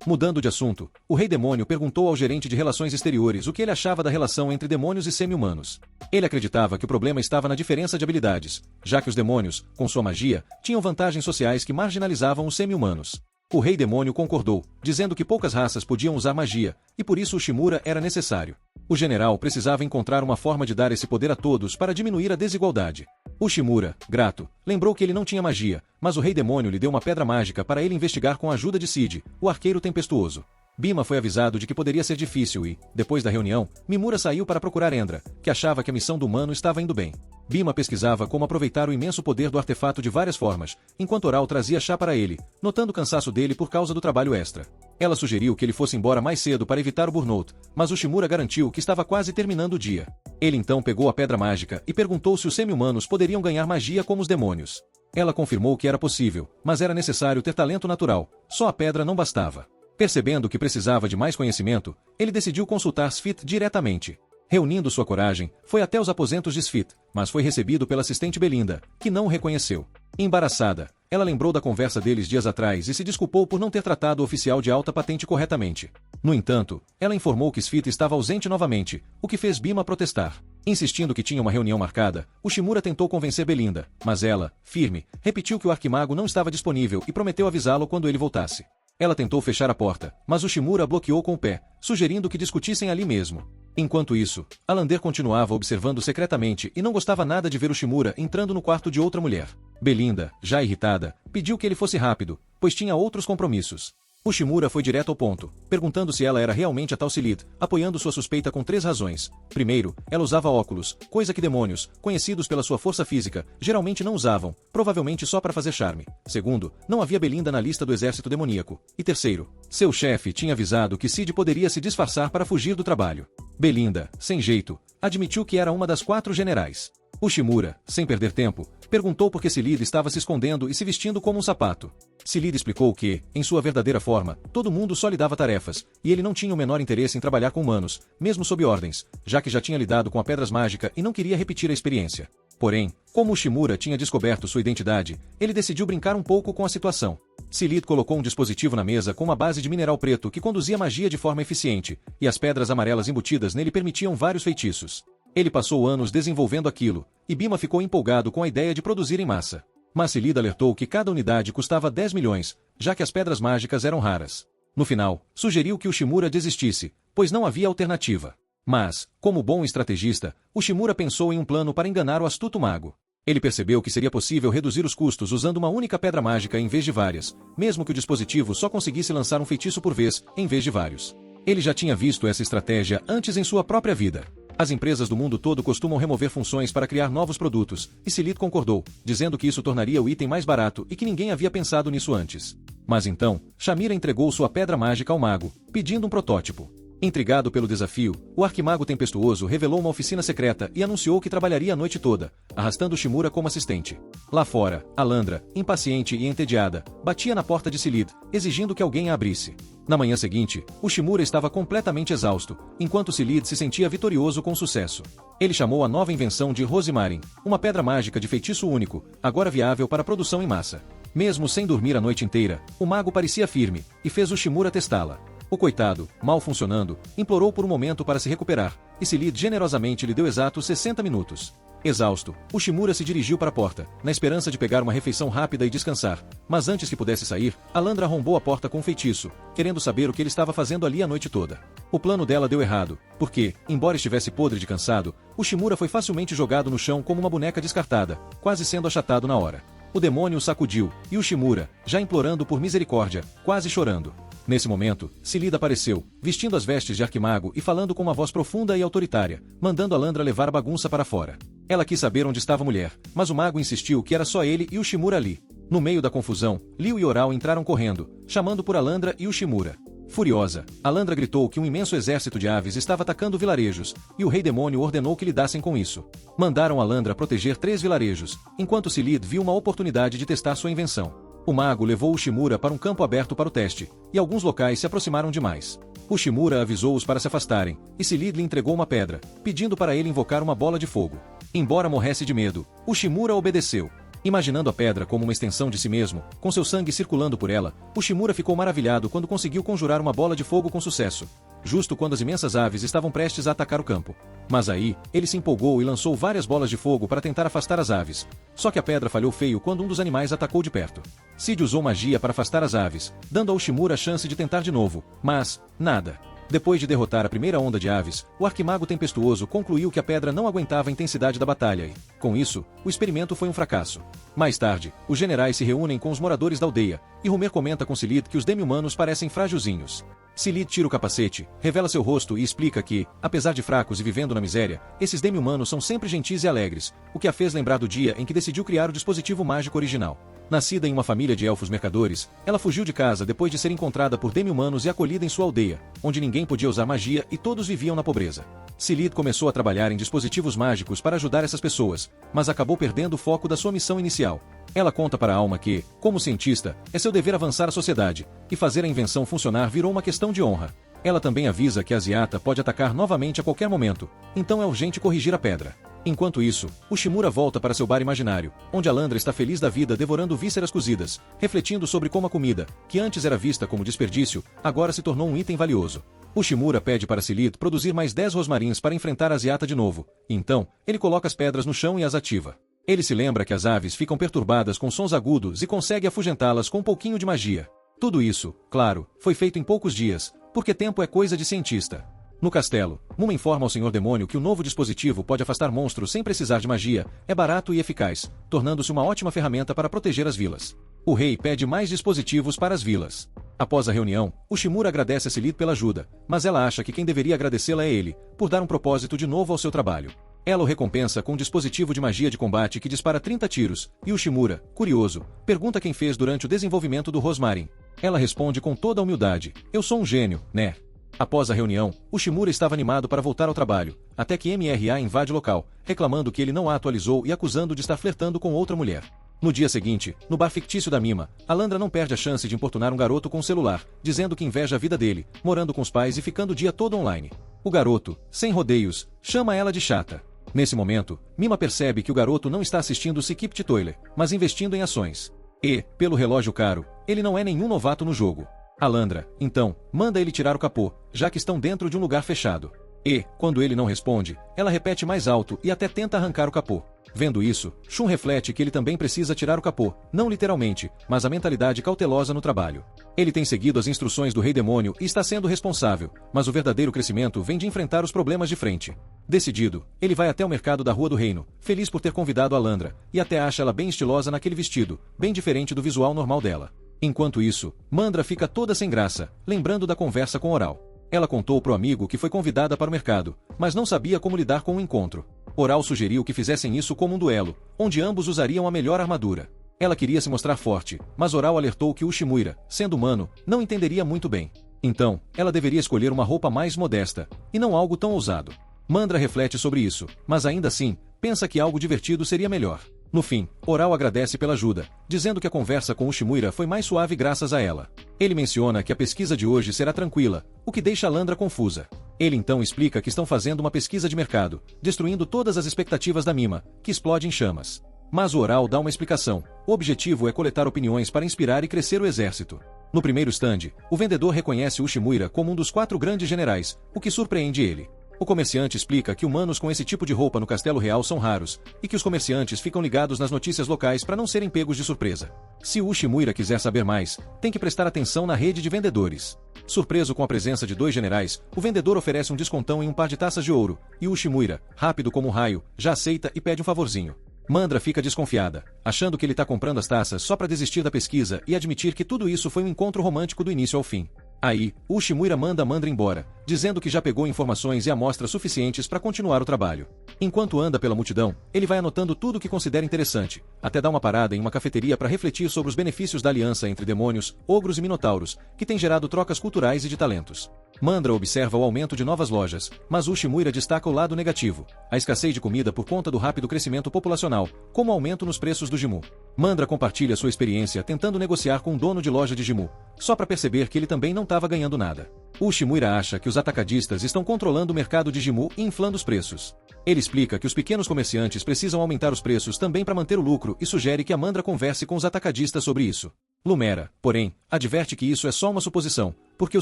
A: Mudando de assunto, o Rei Demônio perguntou ao gerente de relações exteriores o que ele achava da relação entre demônios e semi-humanos. Ele acreditava que o problema estava na diferença de habilidades, já que os demônios, com sua magia, tinham vantagens sociais que marginalizavam os semi-humanos. O Rei Demônio concordou, dizendo que poucas raças podiam usar magia, e por isso o Shimura era necessário. O general precisava encontrar uma forma de dar esse poder a todos para diminuir a desigualdade. O Shimura, grato, lembrou que ele não tinha magia, mas o Rei Demônio lhe deu uma pedra mágica para ele investigar com a ajuda de Cid, o arqueiro tempestuoso. Bima foi avisado de que poderia ser difícil e, depois da reunião, Mimura saiu para procurar Endra, que achava que a missão do humano estava indo bem. Bima pesquisava como aproveitar o imenso poder do artefato de várias formas, enquanto Oral trazia chá para ele, notando o cansaço dele por causa do trabalho extra. Ela sugeriu que ele fosse embora mais cedo para evitar o burnout, mas o Shimura garantiu que estava quase terminando o dia. Ele então pegou a pedra mágica e perguntou se os semi-humanos poderiam ganhar magia como os demônios. Ela confirmou que era possível, mas era necessário ter talento natural, só a pedra não bastava. Percebendo que precisava de mais conhecimento, ele decidiu consultar Sfit diretamente. Reunindo sua coragem, foi até os aposentos de Sfit, mas foi recebido pela assistente Belinda, que não o reconheceu. Embaraçada, ela lembrou da conversa deles dias atrás e se desculpou por não ter tratado o oficial de alta patente corretamente. No entanto, ela informou que Sfit estava ausente novamente, o que fez Bima protestar. Insistindo que tinha uma reunião marcada, o Shimura tentou convencer Belinda, mas ela, firme, repetiu que o arquimago não estava disponível e prometeu avisá-lo quando ele voltasse. Ela tentou fechar a porta, mas o Shimura bloqueou com o pé, sugerindo que discutissem ali mesmo. Enquanto isso, Alander continuava observando secretamente e não gostava nada de ver o Shimura entrando no quarto de outra mulher. Belinda, já irritada, pediu que ele fosse rápido, pois tinha outros compromissos. O Shimura foi direto ao ponto, perguntando se ela era realmente a tal Silid, apoiando sua suspeita com 3 razões. Primeiro, ela usava óculos, coisa que demônios, conhecidos pela sua força física, geralmente não usavam, provavelmente só para fazer charme. Segundo, não havia Belinda na lista do exército demoníaco. E terceiro, seu chefe tinha avisado que Cid poderia se disfarçar para fugir do trabalho. Belinda, sem jeito, admitiu que era uma das 4 generais. O Shimura, sem perder tempo, perguntou por que Silid estava se escondendo e se vestindo como um sapato. Silid explicou que, em sua verdadeira forma, todo mundo só lhe dava tarefas, e ele não tinha o menor interesse em trabalhar com humanos, mesmo sob ordens, já que já tinha lidado com a Pedras Mágica e não queria repetir a experiência. Porém, como o Shimura tinha descoberto sua identidade, ele decidiu brincar um pouco com a situação. Silid colocou um dispositivo na mesa com uma base de mineral preto que conduzia magia de forma eficiente, e as pedras amarelas embutidas nele permitiam vários feitiços. Ele passou anos desenvolvendo aquilo, e Bima ficou empolgado com a ideia de produzir em massa. Mas Silid alertou que cada unidade custava 10 milhões, já que as pedras mágicas eram raras. No final, sugeriu que o Shimura desistisse, pois não havia alternativa. Mas, como bom estrategista, o Shimura pensou em um plano para enganar o astuto mago. Ele percebeu que seria possível reduzir os custos usando uma única pedra mágica em vez de várias, mesmo que o dispositivo só conseguisse lançar um feitiço por vez, em vez de vários. Ele já tinha visto essa estratégia antes em sua própria vida. As empresas do mundo todo costumam remover funções para criar novos produtos, e Silid concordou, dizendo que isso tornaria o item mais barato e que ninguém havia pensado nisso antes. Mas então, Shamira entregou sua pedra mágica ao mago, pedindo um protótipo. Intrigado pelo desafio, o arquimago tempestuoso revelou uma oficina secreta e anunciou que trabalharia a noite toda, arrastando Shimura como assistente. Lá fora, Alandra, impaciente e entediada, batia na porta de Silid, exigindo que alguém a abrisse. Na manhã seguinte, o Shimura estava completamente exausto, enquanto Silid se sentia vitorioso com sucesso. Ele chamou a nova invenção de Rosemarin, uma pedra mágica de feitiço único, agora viável para produção em massa. Mesmo sem dormir a noite inteira, o mago parecia firme, e fez o Shimura testá-la. O coitado, mal funcionando, implorou por um momento para se recuperar, e Silid generosamente lhe deu exatos 60 minutos. Exausto, o Shimura se dirigiu para a porta, na esperança de pegar uma refeição rápida e descansar, mas antes que pudesse sair, Alandra arrombou a porta com um feitiço, querendo saber o que ele estava fazendo ali a noite toda. O plano dela deu errado, porque, embora estivesse podre de cansado, o Shimura foi facilmente jogado no chão como uma boneca descartada, quase sendo achatado na hora. O demônio o sacudiu, e o Shimura, já implorando por misericórdia, quase chorando. Nesse momento, Silid apareceu, vestindo as vestes de arquimago e falando com uma voz profunda e autoritária, mandando Alandra levar a bagunça para fora. Ela quis saber onde estava a mulher, mas o mago insistiu que era só ele e o Shimura ali. No meio da confusão, Liu e Oral entraram correndo, chamando por Alandra e o Shimura. Furiosa, Alandra gritou que um imenso exército de aves estava atacando vilarejos, e o Rei Demônio ordenou que lidassem com isso. Mandaram Alandra proteger 3 vilarejos, enquanto Silid viu uma oportunidade de testar sua invenção. O mago levou o Shimura para um campo aberto para o teste, e alguns locais se aproximaram demais. O Shimura avisou-os para se afastarem, e Silid lhe entregou uma pedra, pedindo para ele invocar uma bola de fogo. Embora morresse de medo, o Shimura obedeceu. Imaginando a pedra como uma extensão de si mesmo, com seu sangue circulando por ela, Ushimura ficou maravilhado quando conseguiu conjurar uma bola de fogo com sucesso, justo quando as imensas aves estavam prestes a atacar o campo. Mas aí, ele se empolgou e lançou várias bolas de fogo para tentar afastar as aves. Só que a pedra falhou feio quando um dos animais atacou de perto. Cid usou magia para afastar as aves, dando a Ushimura a chance de tentar de novo, mas nada. Depois de derrotar a primeira onda de aves, o arquimago tempestuoso concluiu que a pedra não aguentava a intensidade da batalha e, com isso, o experimento foi um fracasso. Mais tarde, os generais se reúnem com os moradores da aldeia, e Homer comenta com Silith que os demi-humanos parecem frágilzinhos. Silith tira o capacete, revela seu rosto e explica que, apesar de fracos e vivendo na miséria, esses demi-humanos são sempre gentis e alegres, o que a fez lembrar do dia em que decidiu criar o dispositivo mágico original. Nascida em uma família de elfos mercadores, ela fugiu de casa depois de ser encontrada por demi-humanos e acolhida em sua aldeia, onde ninguém podia usar magia e todos viviam na pobreza. Silith começou a trabalhar em dispositivos mágicos para ajudar essas pessoas, mas acabou perdendo o foco da sua missão inicial. Ela conta para a Alma que, como cientista, é seu dever avançar a sociedade, e fazer a invenção funcionar virou uma questão de honra. Ela também avisa que a Ziata pode atacar novamente a qualquer momento, então é urgente corrigir a pedra. Enquanto isso, Ushimura volta para seu bar imaginário, onde Alandra está feliz da vida devorando vísceras cozidas, refletindo sobre como a comida, que antes era vista como desperdício, agora se tornou um item valioso. Ushimura pede para Silith produzir mais 10 rosmarins para enfrentar a Ziata de novo, e então, ele coloca as pedras no chão e as ativa. Ele se lembra que as aves ficam perturbadas com sons agudos e consegue afugentá-las com um pouquinho de magia. Tudo isso, claro, foi feito em poucos dias, porque tempo é coisa de cientista. No castelo, Muma informa ao Senhor Demônio que o novo dispositivo pode afastar monstros sem precisar de magia, é barato e eficaz, tornando-se uma ótima ferramenta para proteger as vilas. O rei pede mais dispositivos para as vilas. Após a reunião, Ushimura agradece a Silith pela ajuda, mas ela acha que quem deveria agradecê-la é ele, por dar um propósito de novo ao seu trabalho. Ela o recompensa com um dispositivo de magia de combate que dispara 30 tiros, e Ushimura, curioso, pergunta quem fez durante o desenvolvimento do Rosmarin. Ela responde com toda a humildade: "Eu sou um gênio, né?" Após a reunião, Ushimura estava animado para voltar ao trabalho, até que MRA invade o local, reclamando que ele não a atualizou e acusando de estar flertando com outra mulher. No dia seguinte, no bar fictício da Mima, Alandra não perde a chance de importunar um garoto com um celular, dizendo que inveja a vida dele, morando com os pais e ficando o dia todo online. O garoto, sem rodeios, chama ela de chata. Nesse momento, Mima percebe que o garoto não está assistindo o Skip Toiler, mas investindo em ações. E, pelo relógio caro, ele não é nenhum novato no jogo. Alandra, então, manda ele tirar o capô, já que estão dentro de um lugar fechado. E, quando ele não responde, ela repete mais alto e até tenta arrancar o capô. Vendo isso, Shun reflete que ele também precisa tirar o capô, não literalmente, mas a mentalidade cautelosa no trabalho. Ele tem seguido as instruções do Rei Demônio e está sendo responsável, mas o verdadeiro crescimento vem de enfrentar os problemas de frente. Decidido, ele vai até o mercado da Rua do Reino, feliz por ter convidado Alandra, e até acha ela bem estilosa naquele vestido, bem diferente do visual normal dela. Enquanto isso, Mandra fica toda sem graça, lembrando da conversa com Oral. Ela contou pro amigo que foi convidada para o mercado, mas não sabia como lidar com o encontro. Oral sugeriu que fizessem isso como um duelo, onde ambos usariam a melhor armadura. Ela queria se mostrar forte, mas Oral alertou que Ushimura, sendo humano, não entenderia muito bem. Então, ela deveria escolher uma roupa mais modesta, e não algo tão ousado. Mandra reflete sobre isso, mas ainda assim, pensa que algo divertido seria melhor. No fim, Oral agradece pela ajuda, dizendo que a conversa com Ushimura foi mais suave graças a ela. Ele menciona que a pesquisa de hoje será tranquila, o que deixa Alandra confusa. Ele então explica que estão fazendo uma pesquisa de mercado, destruindo todas as expectativas da Mima, que explode em chamas. Mas o Oral dá uma explicação. O objetivo é coletar opiniões para inspirar e crescer o exército. No primeiro stand, o vendedor reconhece Ushimura como um dos 4 grandes generais, o que surpreende ele. O comerciante explica que humanos com esse tipo de roupa no Castelo Real são raros, e que os comerciantes ficam ligados nas notícias locais para não serem pegos de surpresa. Se o Ushimura quiser saber mais, tem que prestar atenção na rede de vendedores. Surpreso com a presença de 2 generais, o vendedor oferece um descontão em um par de taças de ouro, e Ushimura, rápido como um raio, já aceita e pede um favorzinho. Mandra fica desconfiada, achando que ele está comprando as taças só para desistir da pesquisa e admitir que tudo isso foi um encontro romântico do início ao fim. Aí, Ushimura manda Mandra embora, dizendo que já pegou informações e amostras suficientes para continuar o trabalho. Enquanto anda pela multidão, ele vai anotando tudo o que considera interessante, até dar uma parada em uma cafeteria para refletir sobre os benefícios da aliança entre demônios, ogros e minotauros, que tem gerado trocas culturais e de talentos. Mandra observa o aumento de novas lojas, mas Uchimuira destaca o lado negativo, a escassez de comida por conta do rápido crescimento populacional, como o aumento nos preços do Gimu. Mandra compartilha sua experiência tentando negociar com um dono de loja de Gimu, só para perceber que ele também não estava ganhando nada. Uchimuira acha que os atacadistas estão controlando o mercado de Gimu e inflando os preços. Ele explica que os pequenos comerciantes precisam aumentar os preços também para manter o lucro e sugere que a Mandra converse com os atacadistas sobre isso. Lumera, porém, adverte que isso é só uma suposição, porque o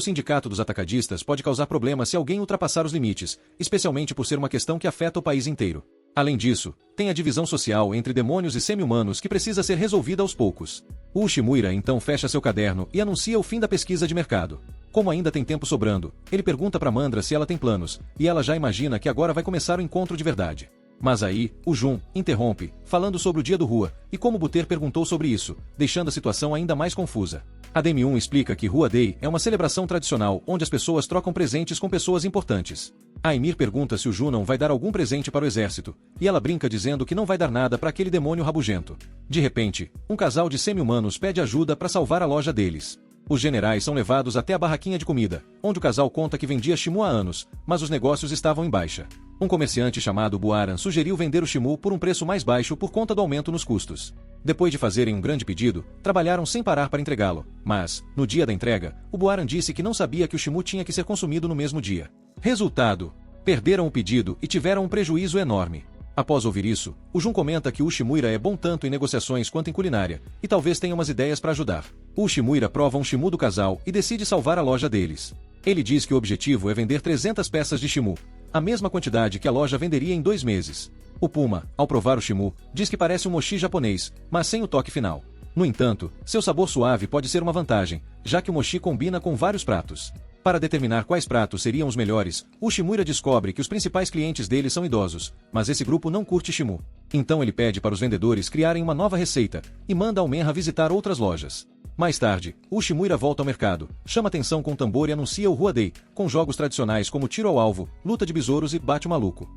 A: sindicato dos atacadistas pode causar problemas se alguém ultrapassar os limites, especialmente por ser uma questão que afeta o país inteiro. Além disso, tem a divisão social entre demônios e semi-humanos que precisa ser resolvida aos poucos. Uchimuira então fecha seu caderno e anuncia o fim da pesquisa de mercado. Como ainda tem tempo sobrando, ele pergunta para Mandra se ela tem planos, e ela já imagina que agora vai começar o encontro de verdade. Mas aí, o Jun interrompe, falando sobre o dia do Rua, e como Buter perguntou sobre isso, deixando a situação ainda mais confusa. A Demi-1 explica que Rua Day é uma celebração tradicional onde as pessoas trocam presentes com pessoas importantes. A Ymir pergunta se o Jun não vai dar algum presente para o exército, e ela brinca dizendo que não vai dar nada para aquele demônio rabugento. De repente, um casal de semi-humanos pede ajuda para salvar a loja deles. Os generais são levados até a barraquinha de comida, onde o casal conta que vendia Shimu há anos, mas os negócios estavam em baixa. Um comerciante chamado Buaran sugeriu vender o Shimu por um preço mais baixo por conta do aumento nos custos. Depois de fazerem um grande pedido, trabalharam sem parar para entregá-lo, mas, no dia da entrega, o Buaran disse que não sabia que o Shimu tinha que ser consumido no mesmo dia. Resultado: perderam o pedido e tiveram um prejuízo enorme. Após ouvir isso, o Jun comenta que o Uchimuira é bom tanto em negociações quanto em culinária, e talvez tenha umas ideias para ajudar. O Uchimuira prova um Shimu do casal e decide salvar a loja deles. Ele diz que o objetivo é vender 300 peças de Shimu, a mesma quantidade que a loja venderia em 2 meses. O Puma, ao provar o Shimu, diz que parece um mochi japonês, mas sem o toque final. No entanto, seu sabor suave pode ser uma vantagem, já que o mochi combina com vários pratos. Para determinar quais pratos seriam os melhores, o Uchimuira descobre que os principais clientes dele são idosos, mas esse grupo não curte Shimu. Então ele pede para os vendedores criarem uma nova receita, e manda Almenra visitar outras lojas. Mais tarde, o Uchimuira volta ao mercado, chama atenção com o tambor e anuncia o Rua Day, com jogos tradicionais como tiro ao alvo, luta de besouros e bate o maluco.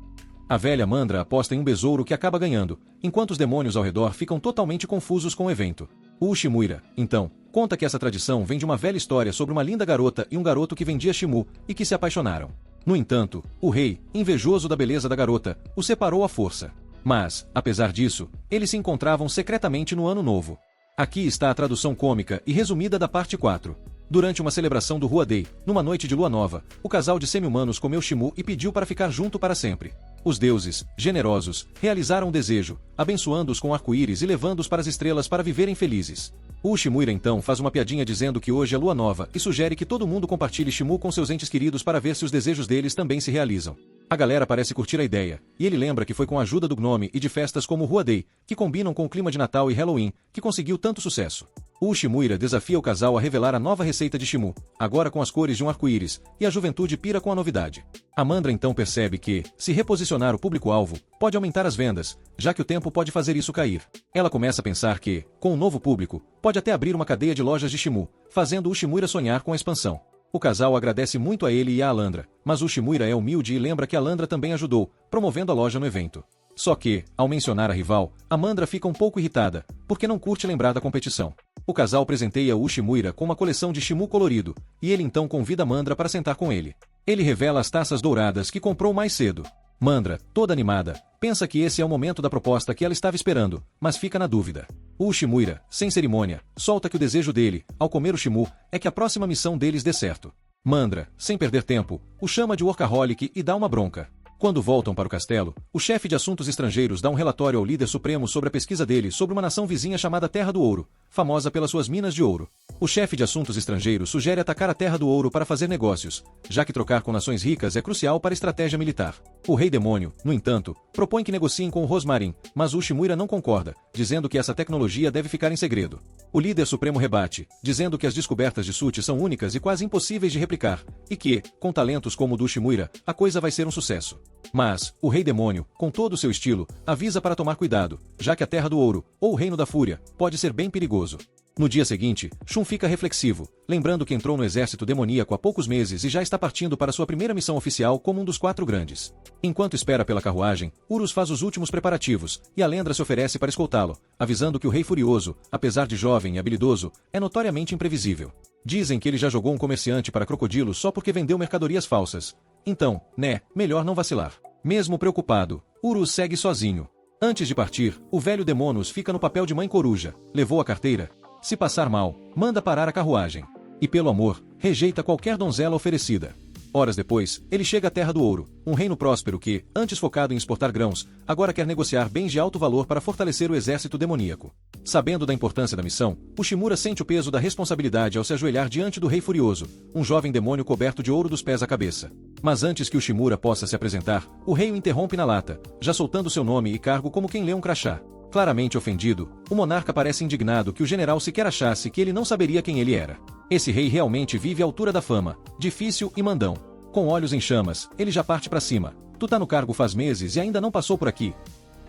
A: A velha Mandra aposta em um besouro que acaba ganhando, enquanto os demônios ao redor ficam totalmente confusos com o evento. O Uchimuira, então, conta que essa tradição vem de uma velha história sobre uma linda garota e um garoto que vendia Shimu, e que se apaixonaram. No entanto, o rei, invejoso da beleza da garota, o separou à força. Mas, apesar disso, eles se encontravam secretamente no Ano Novo. Aqui está a tradução cômica e resumida da parte 4. Durante uma celebração do Rua Day, numa noite de lua nova, o casal de semi-humanos comeu Shimu e pediu para ficar junto para sempre. Os deuses, generosos, realizaram o desejo, abençoando-os com arco-íris e levando-os para as estrelas para viverem felizes. O Uchimuira então faz uma piadinha dizendo que hoje é lua nova e sugere que todo mundo compartilhe Shimu com seus entes queridos para ver se os desejos deles também se realizam. A galera parece curtir a ideia, e ele lembra que foi com a ajuda do Gnome e de festas como o Rua Day, que combinam com o clima de Natal e Halloween, que conseguiu tanto sucesso. O Uchimuira desafia o casal a revelar a nova receita de Shimu, agora com as cores de um arco-íris, e a juventude pira com a novidade. A Mandra então percebe que, se reposicionar o público-alvo, pode aumentar as vendas, já que o tempo pode fazer isso cair. Ela começa a pensar que, com um novo público, pode até abrir uma cadeia de lojas de Shimu, fazendo o Uchimuira sonhar com a expansão. O casal agradece muito a ele e a Alandra, mas o Uchimuira é humilde e lembra que a Alandra também ajudou, promovendo a loja no evento. Só que, ao mencionar a rival, a Mandra fica um pouco irritada, porque não curte lembrar da competição. O casal presenteia o Uchimuira com uma coleção de Shimu colorido, e ele então convida a Mandra para sentar com ele. Ele revela as taças douradas que comprou mais cedo. Mandra, toda animada, pensa que esse é o momento da proposta que ela estava esperando, mas fica na dúvida. O Uchimuira, sem cerimônia, solta que o desejo dele, ao comer o Shimu, é que a próxima missão deles dê certo. Mandra, sem perder tempo, o chama de workaholic e dá uma bronca. Quando voltam para o castelo, o chefe de assuntos estrangeiros dá um relatório ao líder supremo sobre a pesquisa dele sobre uma nação vizinha chamada Terra do Ouro, famosa pelas suas minas de ouro. O chefe de assuntos estrangeiros sugere atacar a Terra do Ouro para fazer negócios, já que trocar com nações ricas é crucial para a estratégia militar. O Rei Demônio, no entanto, propõe que negociem com o Rosmarin, mas o Uchimuira não concorda, dizendo que essa tecnologia deve ficar em segredo. O líder supremo rebate, dizendo que as descobertas de Suti são únicas e quase impossíveis de replicar, e que, com talentos como o do Uchimuira, a coisa vai ser um sucesso. Mas, o Rei Demônio, com todo o seu estilo, avisa para tomar cuidado, já que a Terra do Ouro, ou o Reino da Fúria, pode ser bem perigoso. No dia seguinte, Shun fica reflexivo, lembrando que entrou no exército demoníaco há poucos meses e já está partindo para sua primeira missão oficial como um dos 4 grandes. Enquanto espera pela carruagem, Urus faz os últimos preparativos, e Alendra se oferece para escoltá-lo, avisando que o Rei Furioso, apesar de jovem e habilidoso, é notoriamente imprevisível. Dizem que ele já jogou um comerciante para crocodilo só porque vendeu mercadorias falsas. Então, né, melhor não vacilar. Mesmo preocupado, Urus segue sozinho. Antes de partir, o velho Demonos fica no papel de mãe coruja, levou a carteira. Se passar mal, manda parar a carruagem. E pelo amor, rejeita qualquer donzela oferecida. Horas depois, ele chega à Terra do Ouro, um reino próspero que, antes focado em exportar grãos, agora quer negociar bens de alto valor para fortalecer o exército demoníaco. Sabendo da importância da missão, o Shimura sente o peso da responsabilidade ao se ajoelhar diante do Rei Furioso, um jovem demônio coberto de ouro dos pés à cabeça. Mas antes que o Shimura possa se apresentar, o rei o interrompe na lata, já soltando seu nome e cargo como quem lê um crachá. Claramente ofendido, o monarca parece indignado que o general sequer achasse que ele não saberia quem ele era. Esse rei realmente vive à altura da fama, difícil e mandão. Com olhos em chamas, ele já parte pra cima. Tu tá no cargo faz meses e ainda não passou por aqui.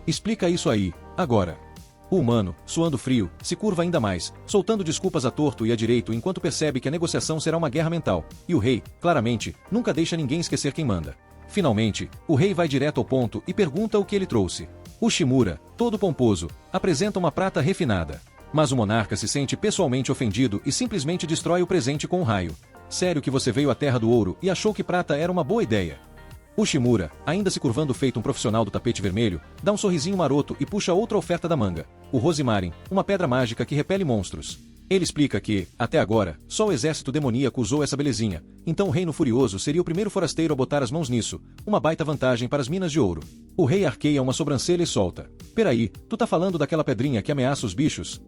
A: Explica isso aí, agora. O humano, suando frio, se curva ainda mais, soltando desculpas a torto e a direito enquanto percebe que a negociação será uma guerra mental, e o rei, claramente, nunca deixa ninguém esquecer quem manda. Finalmente, o rei vai direto ao ponto e pergunta o que ele trouxe. O Shimura, todo pomposo, apresenta uma prata refinada. Mas o monarca se sente pessoalmente ofendido e simplesmente destrói o presente com um raio. Sério que você veio à Terra do Ouro e achou que prata era uma boa ideia? O Shimura, ainda se curvando feito um profissional do tapete vermelho, dá um sorrisinho maroto e puxa outra oferta da manga. O Rosimarin, uma pedra mágica que repele monstros. Ele explica que, até agora, só o exército demoníaco usou essa belezinha, então o Reino Furioso seria o primeiro forasteiro a botar as mãos nisso, uma baita vantagem para as minas de ouro. O rei arqueia uma sobrancelha e solta. Peraí, tu tá falando daquela pedrinha que ameaça os bichos?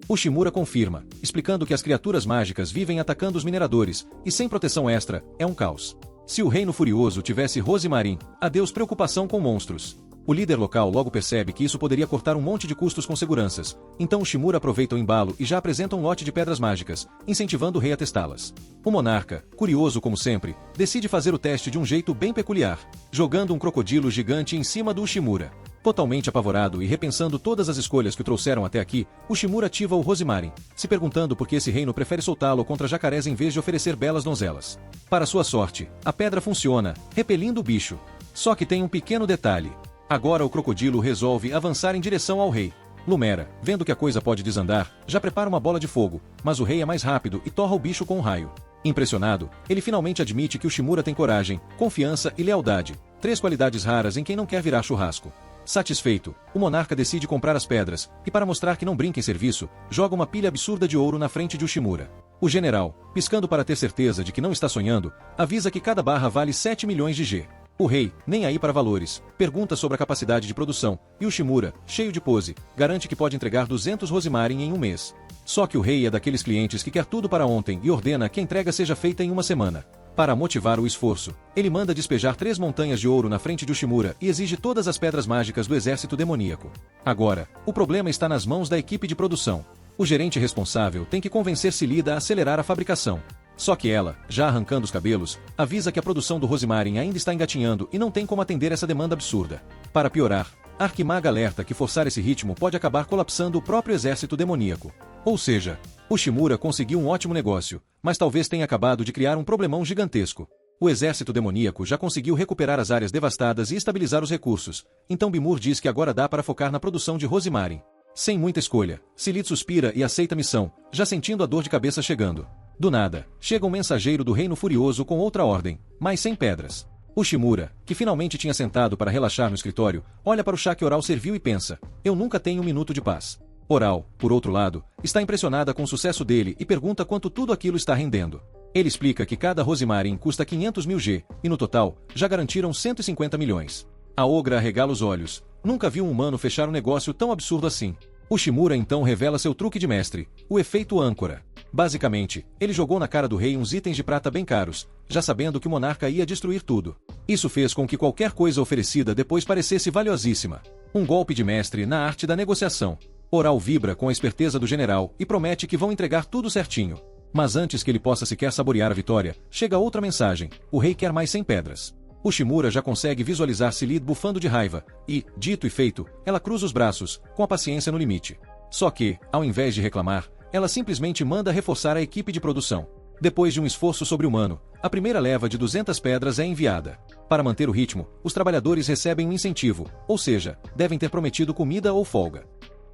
A: O Shimura confirma, explicando que as criaturas mágicas vivem atacando os mineradores, e sem proteção extra, é um caos. Se o Reino Furioso tivesse Rosimarin, adeus preocupação com monstros. O líder local logo percebe que isso poderia cortar um monte de custos com seguranças, então o Shimura aproveita o embalo e já apresenta um lote de pedras mágicas, incentivando o rei a testá-las. O monarca, curioso como sempre, decide fazer o teste de um jeito bem peculiar, jogando um crocodilo gigante em cima do Shimura. Totalmente apavorado e repensando todas as escolhas que o trouxeram até aqui, o Shimura ativa o Rosimarin, se perguntando por que esse reino prefere soltá-lo contra jacarés em vez de oferecer belas donzelas. Para sua sorte, a pedra funciona, repelindo o bicho. Só que tem um pequeno detalhe. Agora o crocodilo resolve avançar em direção ao rei. Lumera, vendo que a coisa pode desandar, já prepara uma bola de fogo, mas o rei é mais rápido e torra o bicho com um raio. Impressionado, ele finalmente admite que o Shimura tem coragem, confiança e lealdade, 3 qualidades raras em quem não quer virar churrasco. Satisfeito, o monarca decide comprar as pedras, e para mostrar que não brinca em serviço, joga uma pilha absurda de ouro na frente de Ushimura. O general, piscando para ter certeza de que não está sonhando, avisa que cada barra vale 7 milhões de G. O rei, nem aí para valores, pergunta sobre a capacidade de produção, e Ushimura, cheio de pose, garante que pode entregar 200 Rosimarin em um mês. Só que o rei é daqueles clientes que quer tudo para ontem e ordena que a entrega seja feita em uma semana. Para motivar o esforço, ele manda despejar 3 montanhas de ouro na frente de Ushimura e exige todas as pedras mágicas do exército demoníaco. Agora, o problema está nas mãos da equipe de produção. O gerente responsável tem que convencer Cilida a acelerar a fabricação. Só que ela, já arrancando os cabelos, avisa que a produção do Rosimarin ainda está engatinhando e não tem como atender essa demanda absurda. Para piorar, a Arquimaga alerta que forçar esse ritmo pode acabar colapsando o próprio exército demoníaco. Ou seja, Ushimura conseguiu um ótimo negócio, mas talvez tenha acabado de criar um problemão gigantesco. O exército demoníaco já conseguiu recuperar as áreas devastadas e estabilizar os recursos, então Bimur diz que agora dá para focar na produção de Rosimarin. Sem muita escolha, Cilid suspira e aceita a missão, já sentindo a dor de cabeça chegando. Do nada, chega um mensageiro do Reino Furioso com outra ordem, mas sem pedras. Ushimura, que finalmente tinha sentado para relaxar no escritório, olha para o chá que Oral serviu e pensa, eu nunca tenho um minuto de paz. Oral, por outro lado, está impressionada com o sucesso dele e pergunta quanto tudo aquilo está rendendo. Ele explica que cada Rosimarin custa 500 mil G, e no total, já garantiram 150 milhões. A ogra arregala os olhos. Nunca viu um humano fechar um negócio tão absurdo assim. Ushimura então revela seu truque de mestre, o efeito âncora. Basicamente, ele jogou na cara do rei uns itens de prata bem caros, já sabendo que o monarca ia destruir tudo. Isso fez com que qualquer coisa oferecida depois parecesse valiosíssima. Um golpe de mestre na arte da negociação. Oral vibra com a esperteza do general e promete que vão entregar tudo certinho. Mas antes que ele possa sequer saborear a vitória, chega outra mensagem, o rei quer mais 100 pedras. Ushimura já consegue visualizar Cilid bufando de raiva, e, dito e feito, ela cruza os braços, com a paciência no limite. Só que, ao invés de reclamar, ela simplesmente manda reforçar a equipe de produção. Depois de um esforço sobre-humano, a primeira leva de 200 pedras é enviada. Para manter o ritmo, os trabalhadores recebem um incentivo, ou seja, devem ter prometido comida ou folga.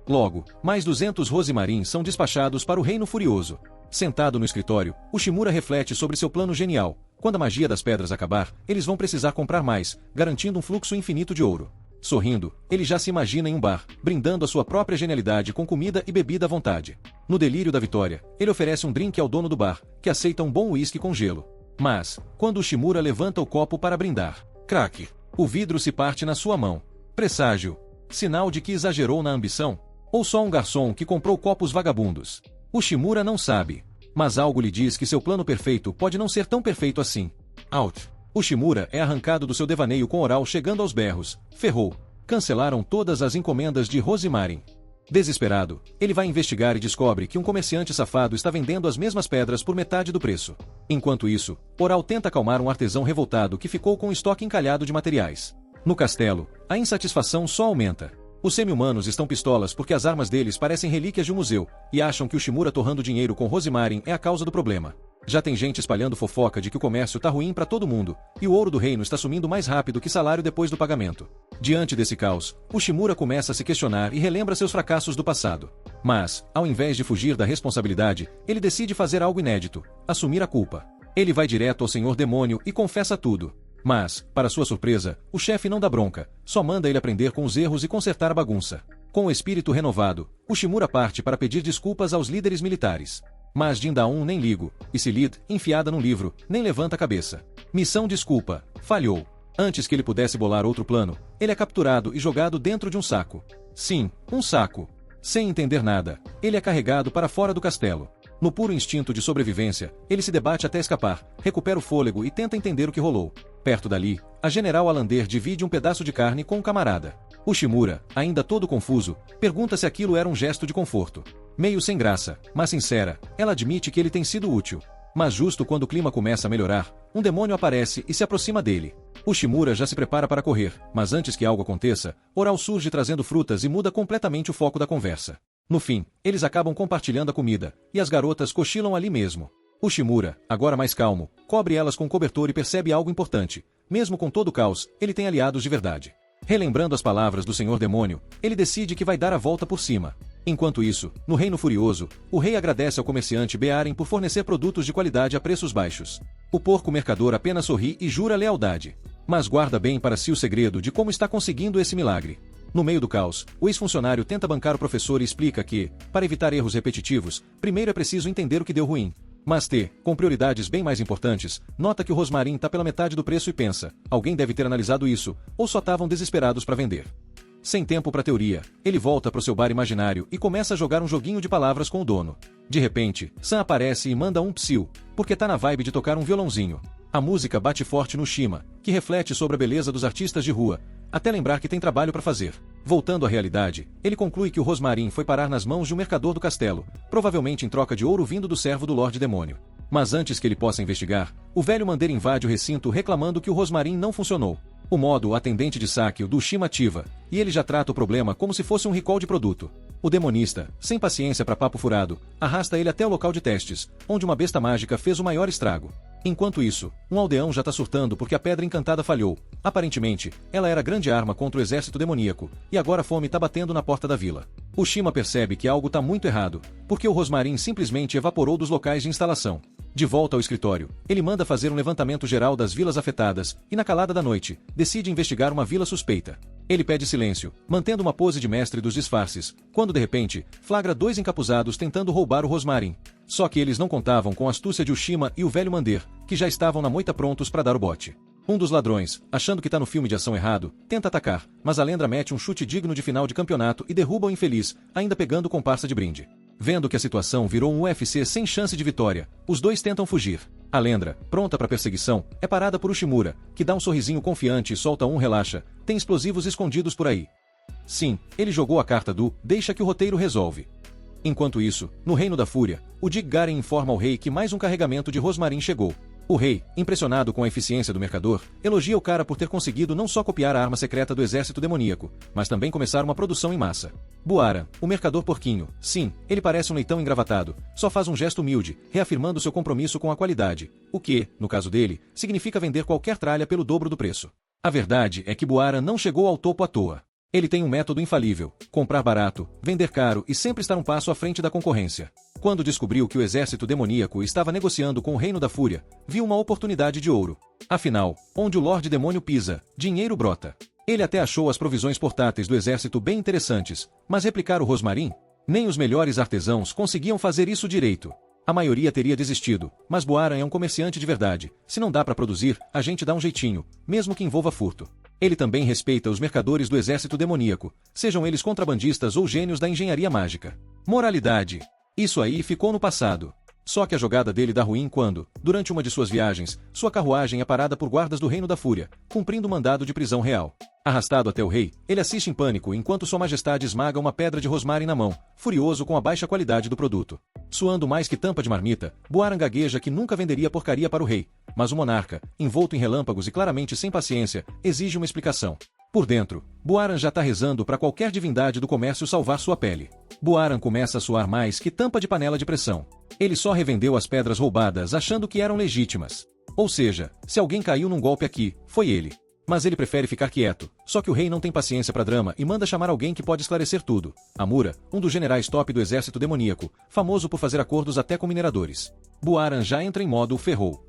A: Logo, mais 200 Rosimarin são despachados para o Reino Furioso. Sentado no escritório, Ushimura reflete sobre seu plano genial. Quando a magia das pedras acabar, eles vão precisar comprar mais, garantindo um fluxo infinito de ouro. Sorrindo, ele já se imagina em um bar, brindando a sua própria genialidade com comida e bebida à vontade. No delírio da vitória, ele oferece um drink ao dono do bar, que aceita um bom uísque com gelo. Mas, quando Ushimura levanta o copo para brindar, craque! O vidro se parte na sua mão. Presságio. Sinal de que exagerou na ambição? Ou só um garçom que comprou copos vagabundos? Ushimura não sabe. Mas algo lhe diz que seu plano perfeito pode não ser tão perfeito assim. Out. Ushimura é arrancado do seu devaneio com Oral chegando aos berros. Ferrou. Cancelaram todas as encomendas de Rosemarin. Desesperado, ele vai investigar e descobre que um comerciante safado está vendendo as mesmas pedras por metade do preço. Enquanto isso, Oral tenta acalmar um artesão revoltado que ficou com o estoque encalhado de materiais. No castelo, a insatisfação só aumenta. Os semi-humanos estão pistolas porque as armas deles parecem relíquias de um museu, e acham que Ushimura torrando dinheiro com Rosemarin é a causa do problema. Já tem gente espalhando fofoca de que o comércio tá ruim pra todo mundo, e o ouro do reino está sumindo mais rápido que salário depois do pagamento. Diante desse caos, Ushimura começa a se questionar e relembra seus fracassos do passado. Mas, ao invés de fugir da responsabilidade, ele decide fazer algo inédito: assumir a culpa. Ele vai direto ao Senhor Demônio e confessa tudo. Mas, para sua surpresa, o chefe não dá bronca, só manda ele aprender com os erros e consertar a bagunça. Com o espírito renovado, Ushimura parte para pedir desculpas aos líderes militares. Mas Jindaun nem ligo, e Silid, enfiada num livro, nem levanta a cabeça. Missão desculpa, falhou. Antes que ele pudesse bolar outro plano, ele é capturado e jogado dentro de um saco. Sim, um saco. Sem entender nada, ele é carregado para fora do castelo. No puro instinto de sobrevivência, ele se debate até escapar, recupera o fôlego e tenta entender o que rolou. Perto dali, a General Alander divide um pedaço de carne com um camarada. Ushimura, ainda todo confuso, pergunta se aquilo era um gesto de conforto. Meio sem graça, mas sincera, ela admite que ele tem sido útil. Mas justo quando o clima começa a melhorar, um demônio aparece e se aproxima dele. Ushimura já se prepara para correr, mas antes que algo aconteça, Oral surge trazendo frutas e muda completamente o foco da conversa. No fim, eles acabam compartilhando a comida, e as garotas cochilam ali mesmo. Ushimura, agora mais calmo, cobre elas com cobertor e percebe algo importante. Mesmo com todo o caos, ele tem aliados de verdade. Relembrando as palavras do Senhor Demônio, ele decide que vai dar a volta por cima. Enquanto isso, no Reino Furioso, o rei agradece ao comerciante Bearen por fornecer produtos de qualidade a preços baixos. O porco mercador apenas sorri e jura lealdade. Mas guarda bem para si o segredo de como está conseguindo esse milagre. No meio do caos, o ex-funcionário tenta bancar o professor e explica que, para evitar erros repetitivos, primeiro é preciso entender o que deu ruim. Mas T, com prioridades bem mais importantes, nota que o Rosemarin tá pela metade do preço e pensa: alguém deve ter analisado isso, ou só estavam desesperados para vender. Sem tempo para teoria, ele volta pro seu bar imaginário e começa a jogar um joguinho de palavras com o dono. De repente, Sam aparece e manda um psiu, porque tá na vibe de tocar um violãozinho. A música bate forte no Shima, que reflete sobre a beleza dos artistas de rua, até lembrar que tem trabalho para fazer. Voltando à realidade, ele conclui que o Rosemarin foi parar nas mãos de um mercador do castelo, provavelmente em troca de ouro vindo do servo do Lorde Demônio. Mas antes que ele possa investigar, o velho mandeiro invade o recinto reclamando que o Rosemarin não funcionou. O modo atendente de saque do Shima ativa, e ele já trata o problema como se fosse um recall de produto. O demonista, sem paciência para papo furado, arrasta ele até o local de testes, onde uma besta mágica fez o maior estrago. Enquanto isso, um aldeão já tá surtando porque a pedra encantada falhou. Aparentemente, ela era grande arma contra o exército demoníaco, e agora a fome tá batendo na porta da vila. O Shima percebe que algo tá muito errado, porque o Rosemarin simplesmente evaporou dos locais de instalação. De volta ao escritório, ele manda fazer um levantamento geral das vilas afetadas, e na calada da noite, decide investigar uma vila suspeita. Ele pede silêncio, mantendo uma pose de mestre dos disfarces, quando de repente, flagra dois encapuzados tentando roubar o Rosemarin. Só que eles não contavam com a astúcia de Ushima e o velho Mandir, que já estavam na moita prontos para dar o bote. Um dos ladrões, achando que tá no filme de ação errado, tenta atacar, mas a Lendra mete um chute digno de final de campeonato e derruba o infeliz, ainda pegando o comparsa de brinde. Vendo que a situação virou um UFC sem chance de vitória, os dois tentam fugir. A Lendra, pronta para perseguição, é parada por Ushimura, que dá um sorrisinho confiante e solta um relaxa, tem explosivos escondidos por aí. Sim, ele jogou a carta do deixa que o roteiro resolve. Enquanto isso, no Reino da Fúria, o Dig Garen informa ao rei que mais um carregamento de Rosemarin chegou. O rei, impressionado com a eficiência do mercador, elogia o cara por ter conseguido não só copiar a arma secreta do exército demoníaco, mas também começar uma produção em massa. Buara, o mercador porquinho, sim, ele parece um leitão engravatado, só faz um gesto humilde, reafirmando seu compromisso com a qualidade, o que, no caso dele, significa vender qualquer tralha pelo dobro do preço. A verdade é que Buara não chegou ao topo à toa. Ele tem um método infalível: comprar barato, vender caro e sempre estar um passo à frente da concorrência. Quando descobriu que o exército demoníaco estava negociando com o Reino da Fúria, viu uma oportunidade de ouro. Afinal, onde o Lorde Demônio pisa, dinheiro brota. Ele até achou as provisões portáteis do exército bem interessantes, mas replicar o rosmarim? Nem os melhores artesãos conseguiam fazer isso direito. A maioria teria desistido, mas Buaran é um comerciante de verdade. Se não dá para produzir, a gente dá um jeitinho, mesmo que envolva furto. Ele também respeita os mercadores do exército demoníaco, sejam eles contrabandistas ou gênios da engenharia mágica. Moralidade. Isso aí ficou no passado. Só que a jogada dele dá ruim quando, durante uma de suas viagens, sua carruagem é parada por guardas do Reino da Fúria, cumprindo mandado de prisão real. Arrastado até o rei, ele assiste em pânico enquanto Sua Majestade esmaga uma pedra de rosmarin na mão, furioso com a baixa qualidade do produto. Suando mais que tampa de marmita, Buaran gagueja que nunca venderia porcaria para o rei, mas o monarca, envolto em relâmpagos e claramente sem paciência, exige uma explicação. Por dentro, Buaran já tá rezando para qualquer divindade do comércio salvar sua pele. Buaran começa a suar mais que tampa de panela de pressão. Ele só revendeu as pedras roubadas achando que eram legítimas. Ou seja, se alguém caiu num golpe aqui, foi ele. Mas ele prefere ficar quieto, só que o rei não tem paciência para drama e manda chamar alguém que pode esclarecer tudo. Amura, um dos generais top do exército demoníaco, famoso por fazer acordos até com mineradores. Buaran já entra em modo ferrou.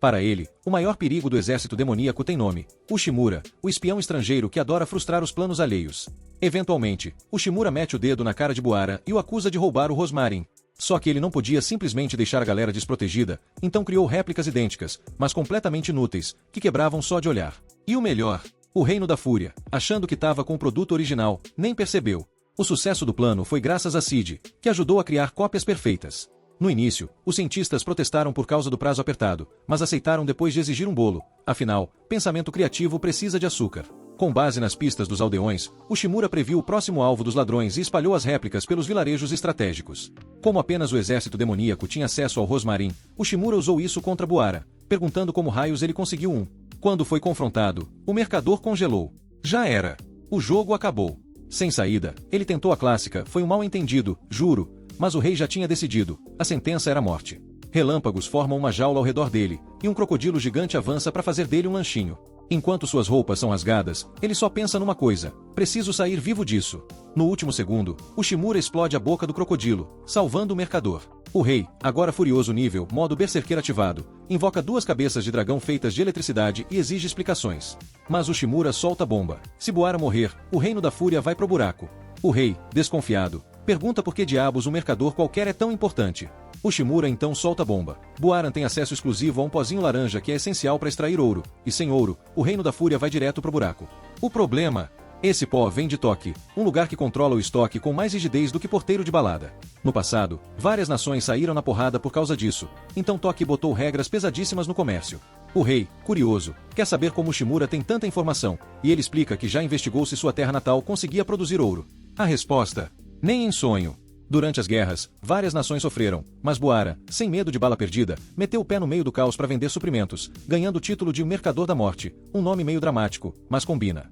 A: Para ele, o maior perigo do exército demoníaco tem nome: Ushimura, o espião estrangeiro que adora frustrar os planos alheios. Eventualmente, Ushimura mete o dedo na cara de Buaran e o acusa de roubar o rosmarin. Só que ele não podia simplesmente deixar a galera desprotegida, então criou réplicas idênticas, mas completamente inúteis, que quebravam só de olhar. E o melhor, o Reino da Fúria, achando que estava com o produto original, nem percebeu. O sucesso do plano foi graças a Cid, que ajudou a criar cópias perfeitas. No início, os cientistas protestaram por causa do prazo apertado, mas aceitaram depois de exigir um bolo. Afinal, pensamento criativo precisa de açúcar. Com base nas pistas dos aldeões, Ushimura previu o próximo alvo dos ladrões e espalhou as réplicas pelos vilarejos estratégicos. Como apenas o exército demoníaco tinha acesso ao rosmarin, Ushimura usou isso contra Buaran, perguntando como raios ele conseguiu um. Quando foi confrontado, o mercador congelou. Já era. O jogo acabou. Sem saída, ele tentou a clássica: foi um mal-entendido, juro, mas o rei já tinha decidido, a sentença era morte. Relâmpagos formam uma jaula ao redor dele, e um crocodilo gigante avança para fazer dele um lanchinho. Enquanto suas roupas são rasgadas, ele só pensa numa coisa: preciso sair vivo disso. No último segundo, Ushimura explode a boca do crocodilo, salvando o mercador. O rei, agora furioso nível modo berserker ativado, invoca duas cabeças de dragão feitas de eletricidade e exige explicações. Mas Ushimura solta a bomba. Se Buaran morrer, o Reino da Fúria vai pro buraco. O rei, desconfiado, pergunta por que diabos um mercador qualquer é tão importante. Ushimura então solta a bomba. Buaran tem acesso exclusivo a um pozinho laranja que é essencial para extrair ouro, e sem ouro, o Reino da Fúria vai direto pro buraco. O problema? Esse pó vem de Toque, um lugar que controla o estoque com mais rigidez do que porteiro de balada. No passado, várias nações saíram na porrada por causa disso, então Toque botou regras pesadíssimas no comércio. O rei, curioso, quer saber como Ushimura tem tanta informação, e ele explica que já investigou se sua terra natal conseguia produzir ouro. A resposta: nem em sonho. Durante as guerras, várias nações sofreram, mas Buaran, sem medo de bala perdida, meteu o pé no meio do caos para vender suprimentos, ganhando o título de Mercador da Morte, um nome meio dramático, mas combina.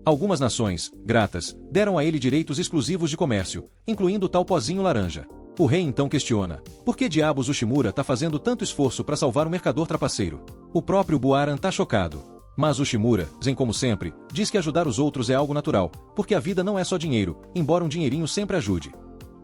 A: Algumas nações, gratas, deram a ele direitos exclusivos de comércio, incluindo o tal pozinho laranja. O rei então questiona: por que diabos Ushimura tá fazendo tanto esforço para salvar o mercador trapaceiro? O próprio Buaran tá chocado. Mas Ushimura, zen como sempre, diz que ajudar os outros é algo natural, porque a vida não é só dinheiro, embora um dinheirinho sempre ajude.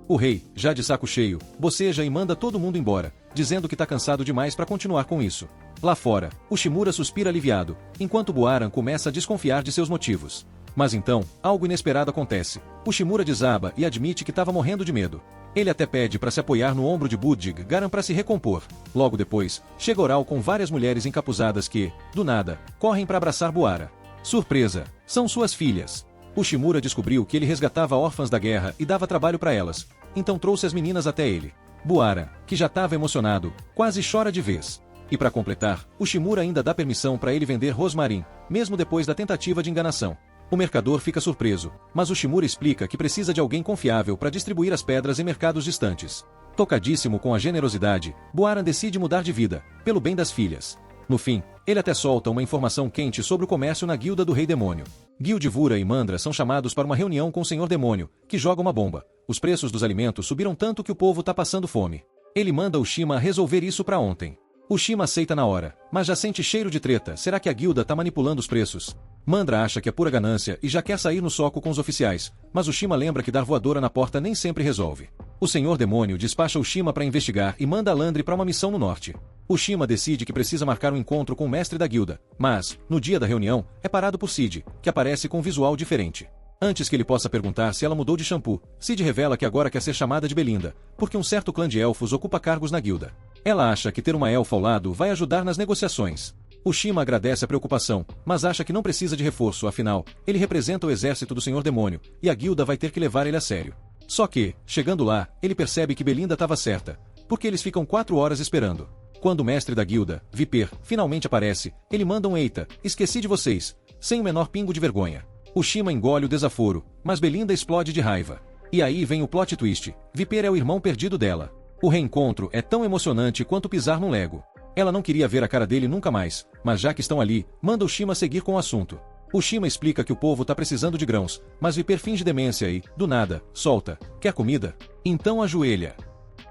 A: O rei, já de saco cheio, boceja e manda todo mundo embora, dizendo que tá cansado demais para continuar com isso. Lá fora, Ushimura suspira aliviado, enquanto Buaran começa a desconfiar de seus motivos. Mas então, algo inesperado acontece. Ushimura desaba e admite que estava morrendo de medo. Ele até pede para se apoiar no ombro de Budjig Garan para se recompor. Logo depois, chega Oral com várias mulheres encapuzadas que, do nada, correm para abraçar Buaran. Surpresa! São suas filhas. Ushimura descobriu que ele resgatava órfãs da guerra e dava trabalho para elas, então trouxe as meninas até ele. Buaran, que já estava emocionado, quase chora de vez. E para completar, Ushimura ainda dá permissão para ele vender rosmarin, mesmo depois da tentativa de enganação. O mercador fica surpreso, mas Ushimura explica que precisa de alguém confiável para distribuir as pedras em mercados distantes. Tocadíssimo com a generosidade, Buaran decide mudar de vida, pelo bem das filhas. No fim, ele até solta uma informação quente sobre o comércio na guilda do Rei Demônio. Gildivura e Mandra são chamados para uma reunião com o Senhor Demônio, que joga uma bomba. Os preços dos alimentos subiram tanto que o povo tá passando fome. Ele manda o Shima resolver isso para ontem. O Shima aceita na hora, mas já sente cheiro de treta. Será que a guilda tá manipulando os preços? Mandra acha que é pura ganância e já quer sair no soco com os oficiais, mas o Shima lembra que dar voadora na porta nem sempre resolve. O Senhor Demônio despacha o Shima para investigar e manda a Landry para uma missão no norte. O Shima decide que precisa marcar um encontro com o mestre da guilda, mas, no dia da reunião, é parado por Cid, que aparece com um visual diferente. Antes que ele possa perguntar se ela mudou de shampoo, Cid revela que agora quer ser chamada de Belinda, porque um certo clã de elfos ocupa cargos na guilda. Ela acha que ter uma elfa ao lado vai ajudar nas negociações. O Shima agradece a preocupação, mas acha que não precisa de reforço, afinal, ele representa o exército do Senhor Demônio, e a guilda vai ter que levar ele a sério. Só que, chegando lá, ele percebe que Belinda estava certa, porque eles ficam 4 horas esperando. Quando o mestre da guilda, Viper, finalmente aparece, ele manda um "Eita, esqueci de vocês", sem o menor pingo de vergonha. O Shima engole o desaforo, mas Belinda explode de raiva. E aí vem o plot twist, Viper é o irmão perdido dela. O reencontro é tão emocionante quanto pisar num Lego. Ela não queria ver a cara dele nunca mais, mas já que estão ali, manda o Shima seguir com o assunto. O Shima explica que o povo tá precisando de grãos, mas Viper finge demência e, do nada, solta: "Quer comida? Então ajoelha."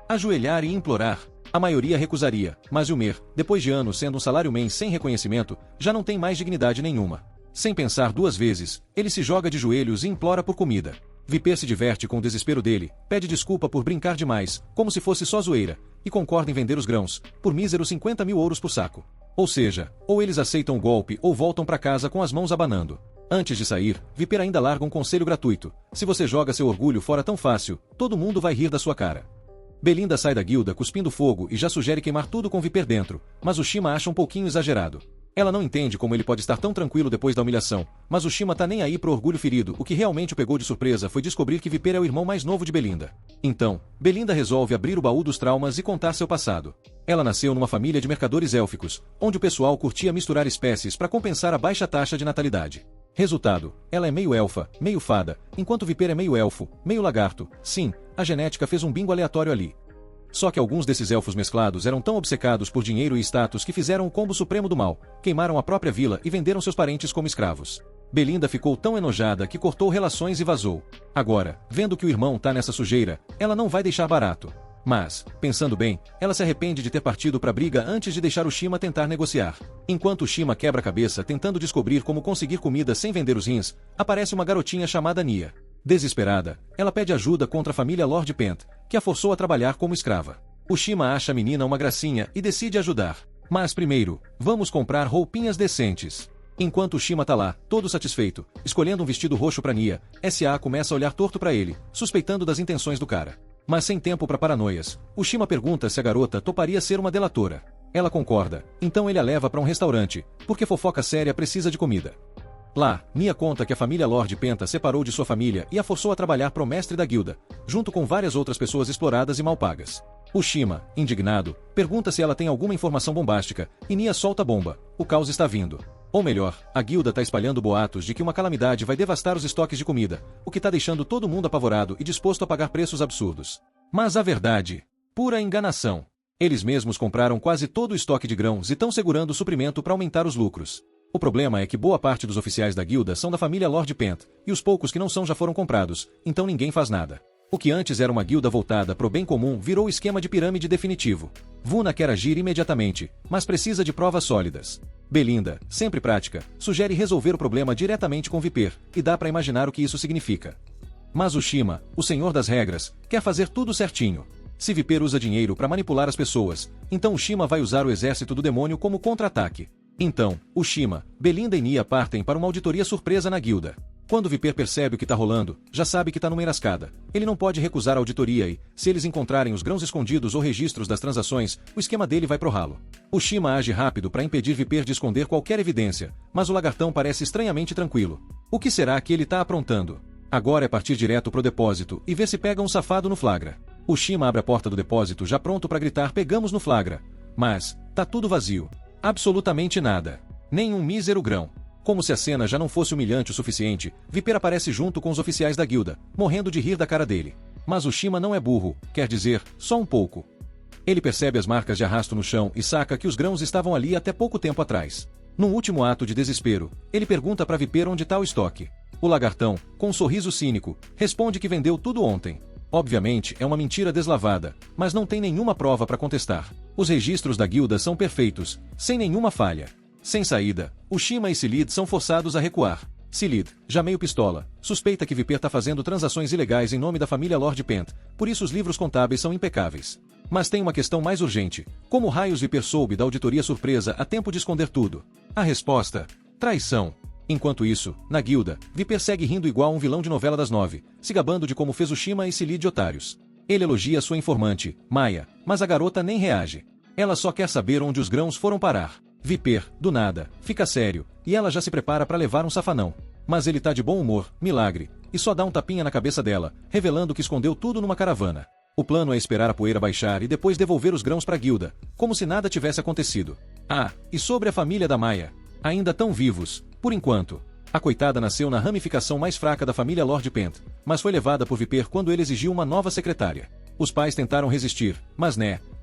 A: Ajoelhar e implorar. A maioria recusaria, mas Ylmer, depois de anos sendo um salário-man sem reconhecimento, já não tem mais dignidade nenhuma. Sem pensar 2 vezes, ele se joga de joelhos e implora por comida. Viper se diverte com o desespero dele, pede desculpa por brincar demais, como se fosse só zoeira, e concorda em vender os grãos, por míseros 50.000 ouros por saco. Ou seja, ou eles aceitam o golpe ou voltam para casa com as mãos abanando. Antes de sair, Viper ainda larga um conselho gratuito: se você joga seu orgulho fora tão fácil, todo mundo vai rir da sua cara. Belinda sai da guilda cuspindo fogo e já sugere queimar tudo com Viper dentro, mas o Shima acha um pouquinho exagerado. Ela não entende como ele pode estar tão tranquilo depois da humilhação, mas o Shima tá nem aí pro orgulho ferido. O que realmente o pegou de surpresa foi descobrir que Viper é o irmão mais novo de Belinda. Então, Belinda resolve abrir o baú dos traumas e contar seu passado. Ela nasceu numa família de mercadores élficos, onde o pessoal curtia misturar espécies para compensar a baixa taxa de natalidade. Resultado, ela é meio elfa, meio fada, enquanto Viper é meio elfo, meio lagarto. Sim, a genética fez um bingo aleatório ali. Só que alguns desses elfos mesclados eram tão obcecados por dinheiro e status que fizeram o combo supremo do mal, queimaram a própria vila e venderam seus parentes como escravos. Belinda ficou tão enojada que cortou relações e vazou. Agora, vendo que o irmão tá nessa sujeira, ela não vai deixar barato. Mas, pensando bem, ela se arrepende de ter partido pra briga antes de deixar o Shima tentar negociar. Enquanto o Shima quebra a cabeça tentando descobrir como conseguir comida sem vender os rins, aparece uma garotinha chamada Nia. Desesperada, ela pede ajuda contra a família Lord Pent, que a forçou a trabalhar como escrava. O Shima acha a menina uma gracinha e decide ajudar. Mas primeiro, vamos comprar roupinhas decentes. Enquanto o Shima tá lá, todo satisfeito, escolhendo um vestido roxo pra Nia, S.A. começa a olhar torto pra ele, suspeitando das intenções do cara. Mas sem tempo pra paranoias, o Shima pergunta se a garota toparia ser uma delatora. Ela concorda, então ele a leva pra um restaurante, porque fofoca séria precisa de comida. Lá, Nia conta que a família Lord Penta separou de sua família e a forçou a trabalhar pro mestre da guilda, junto com várias outras pessoas exploradas e mal pagas. O Shima, indignado, pergunta se ela tem alguma informação bombástica, e Nia solta a bomba: o caos está vindo. Ou melhor, a guilda tá espalhando boatos de que uma calamidade vai devastar os estoques de comida, o que tá deixando todo mundo apavorado e disposto a pagar preços absurdos. Mas a verdade, pura enganação. Eles mesmos compraram quase todo o estoque de grãos e estão segurando o suprimento para aumentar os lucros. O problema é que boa parte dos oficiais da guilda são da família Lord Pent, e os poucos que não são já foram comprados, então ninguém faz nada. O que antes era uma guilda voltada pro bem comum virou esquema de pirâmide definitivo. Vuna quer agir imediatamente, mas precisa de provas sólidas. Belinda, sempre prática, sugere resolver o problema diretamente com Viper, e dá pra imaginar o que isso significa. Mas o Shima, o senhor das regras, quer fazer tudo certinho. Se Viper usa dinheiro para manipular as pessoas, então o Shima vai usar o exército do demônio como contra-ataque. Então, o Shima, Belinda e Nia partem para uma auditoria surpresa na guilda. Quando Viper percebe o que tá rolando, já sabe que tá numa enrascada. Ele não pode recusar a auditoria e, se eles encontrarem os grãos escondidos ou registros das transações, o esquema dele vai pro ralo. O Shima age rápido para impedir Viper de esconder qualquer evidência, mas o lagartão parece estranhamente tranquilo. O que será que ele tá aprontando? Agora é partir direto pro depósito e ver se pega um safado no flagra. O Shima abre a porta do depósito já pronto para gritar: pegamos no flagra. Mas, tá tudo vazio. Absolutamente nada. Nem um mísero grão. Como se a cena já não fosse humilhante o suficiente, Viper aparece junto com os oficiais da guilda, morrendo de rir da cara dele. Mas o Shima não é burro, quer dizer, só um pouco. Ele percebe as marcas de arrasto no chão e saca que os grãos estavam ali até pouco tempo atrás. Num último ato de desespero, ele pergunta para Viper onde tá o estoque. O lagartão, com um sorriso cínico, responde que vendeu tudo ontem. Obviamente, é uma mentira deslavada, mas não tem nenhuma prova para contestar. Os registros da guilda são perfeitos, sem nenhuma falha. Sem saída, Ushima e Silid são forçados a recuar. Silid, já meio pistola, suspeita que Viper tá fazendo transações ilegais em nome da família Lord Pent, por isso os livros contábeis são impecáveis. Mas tem uma questão mais urgente: como raios Viper soube da auditoria surpresa a tempo de esconder tudo? A resposta: traição. Enquanto isso, na guilda, Viper segue rindo igual um vilão de novela das 9, se gabando de como fez Ushima e Silid de otários. Ele elogia sua informante, Maya, mas a garota nem reage. Ela só quer saber onde os grãos foram parar. Viper, do nada, fica sério, e ela já se prepara para levar um safanão. Mas ele tá de bom humor, milagre, e só dá um tapinha na cabeça dela, revelando que escondeu tudo numa caravana. O plano é esperar a poeira baixar e depois devolver os grãos para a guilda, como se nada tivesse acontecido. Ah, e sobre a família da Maya? Ainda tão vivos, por enquanto. A coitada nasceu na ramificação mais fraca da família Lord Pent, mas foi levada por Viper quando ele exigiu uma nova secretária. Os pais tentaram resistir, mas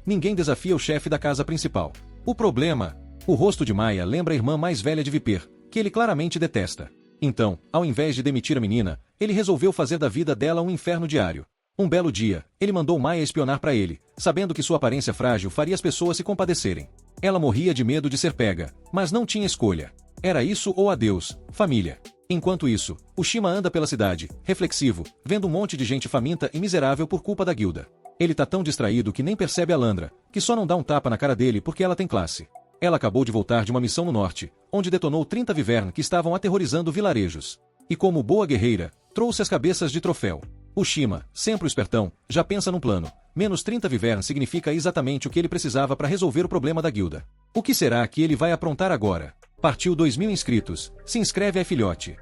A: ninguém desafia o chefe da casa principal. O problema? O rosto de Maya lembra a irmã mais velha de Viper, que ele claramente detesta. Então, ao invés de demitir a menina, ele resolveu fazer da vida dela um inferno diário. Um belo dia, ele mandou Maya espionar para ele, sabendo que sua aparência frágil faria as pessoas se compadecerem. Ela morria de medo de ser pega, mas não tinha escolha. Era isso ou adeus, família. Enquanto isso, Ushima anda pela cidade, reflexivo, vendo um monte de gente faminta e miserável por culpa da guilda. Ele tá tão distraído que nem percebe a Landra, que só não dá um tapa na cara dele porque ela tem classe. Ela acabou de voltar de uma missão no norte, onde detonou 30 Vivern que estavam aterrorizando vilarejos. E como boa guerreira, trouxe as cabeças de troféu. Ushima, sempre o espertão, já pensa num plano. Menos 30 Vivern significa exatamente o que ele precisava para resolver o problema da guilda. O que será que ele vai aprontar agora? Partiu 2.000 inscritos. Se inscreve aí, filhote.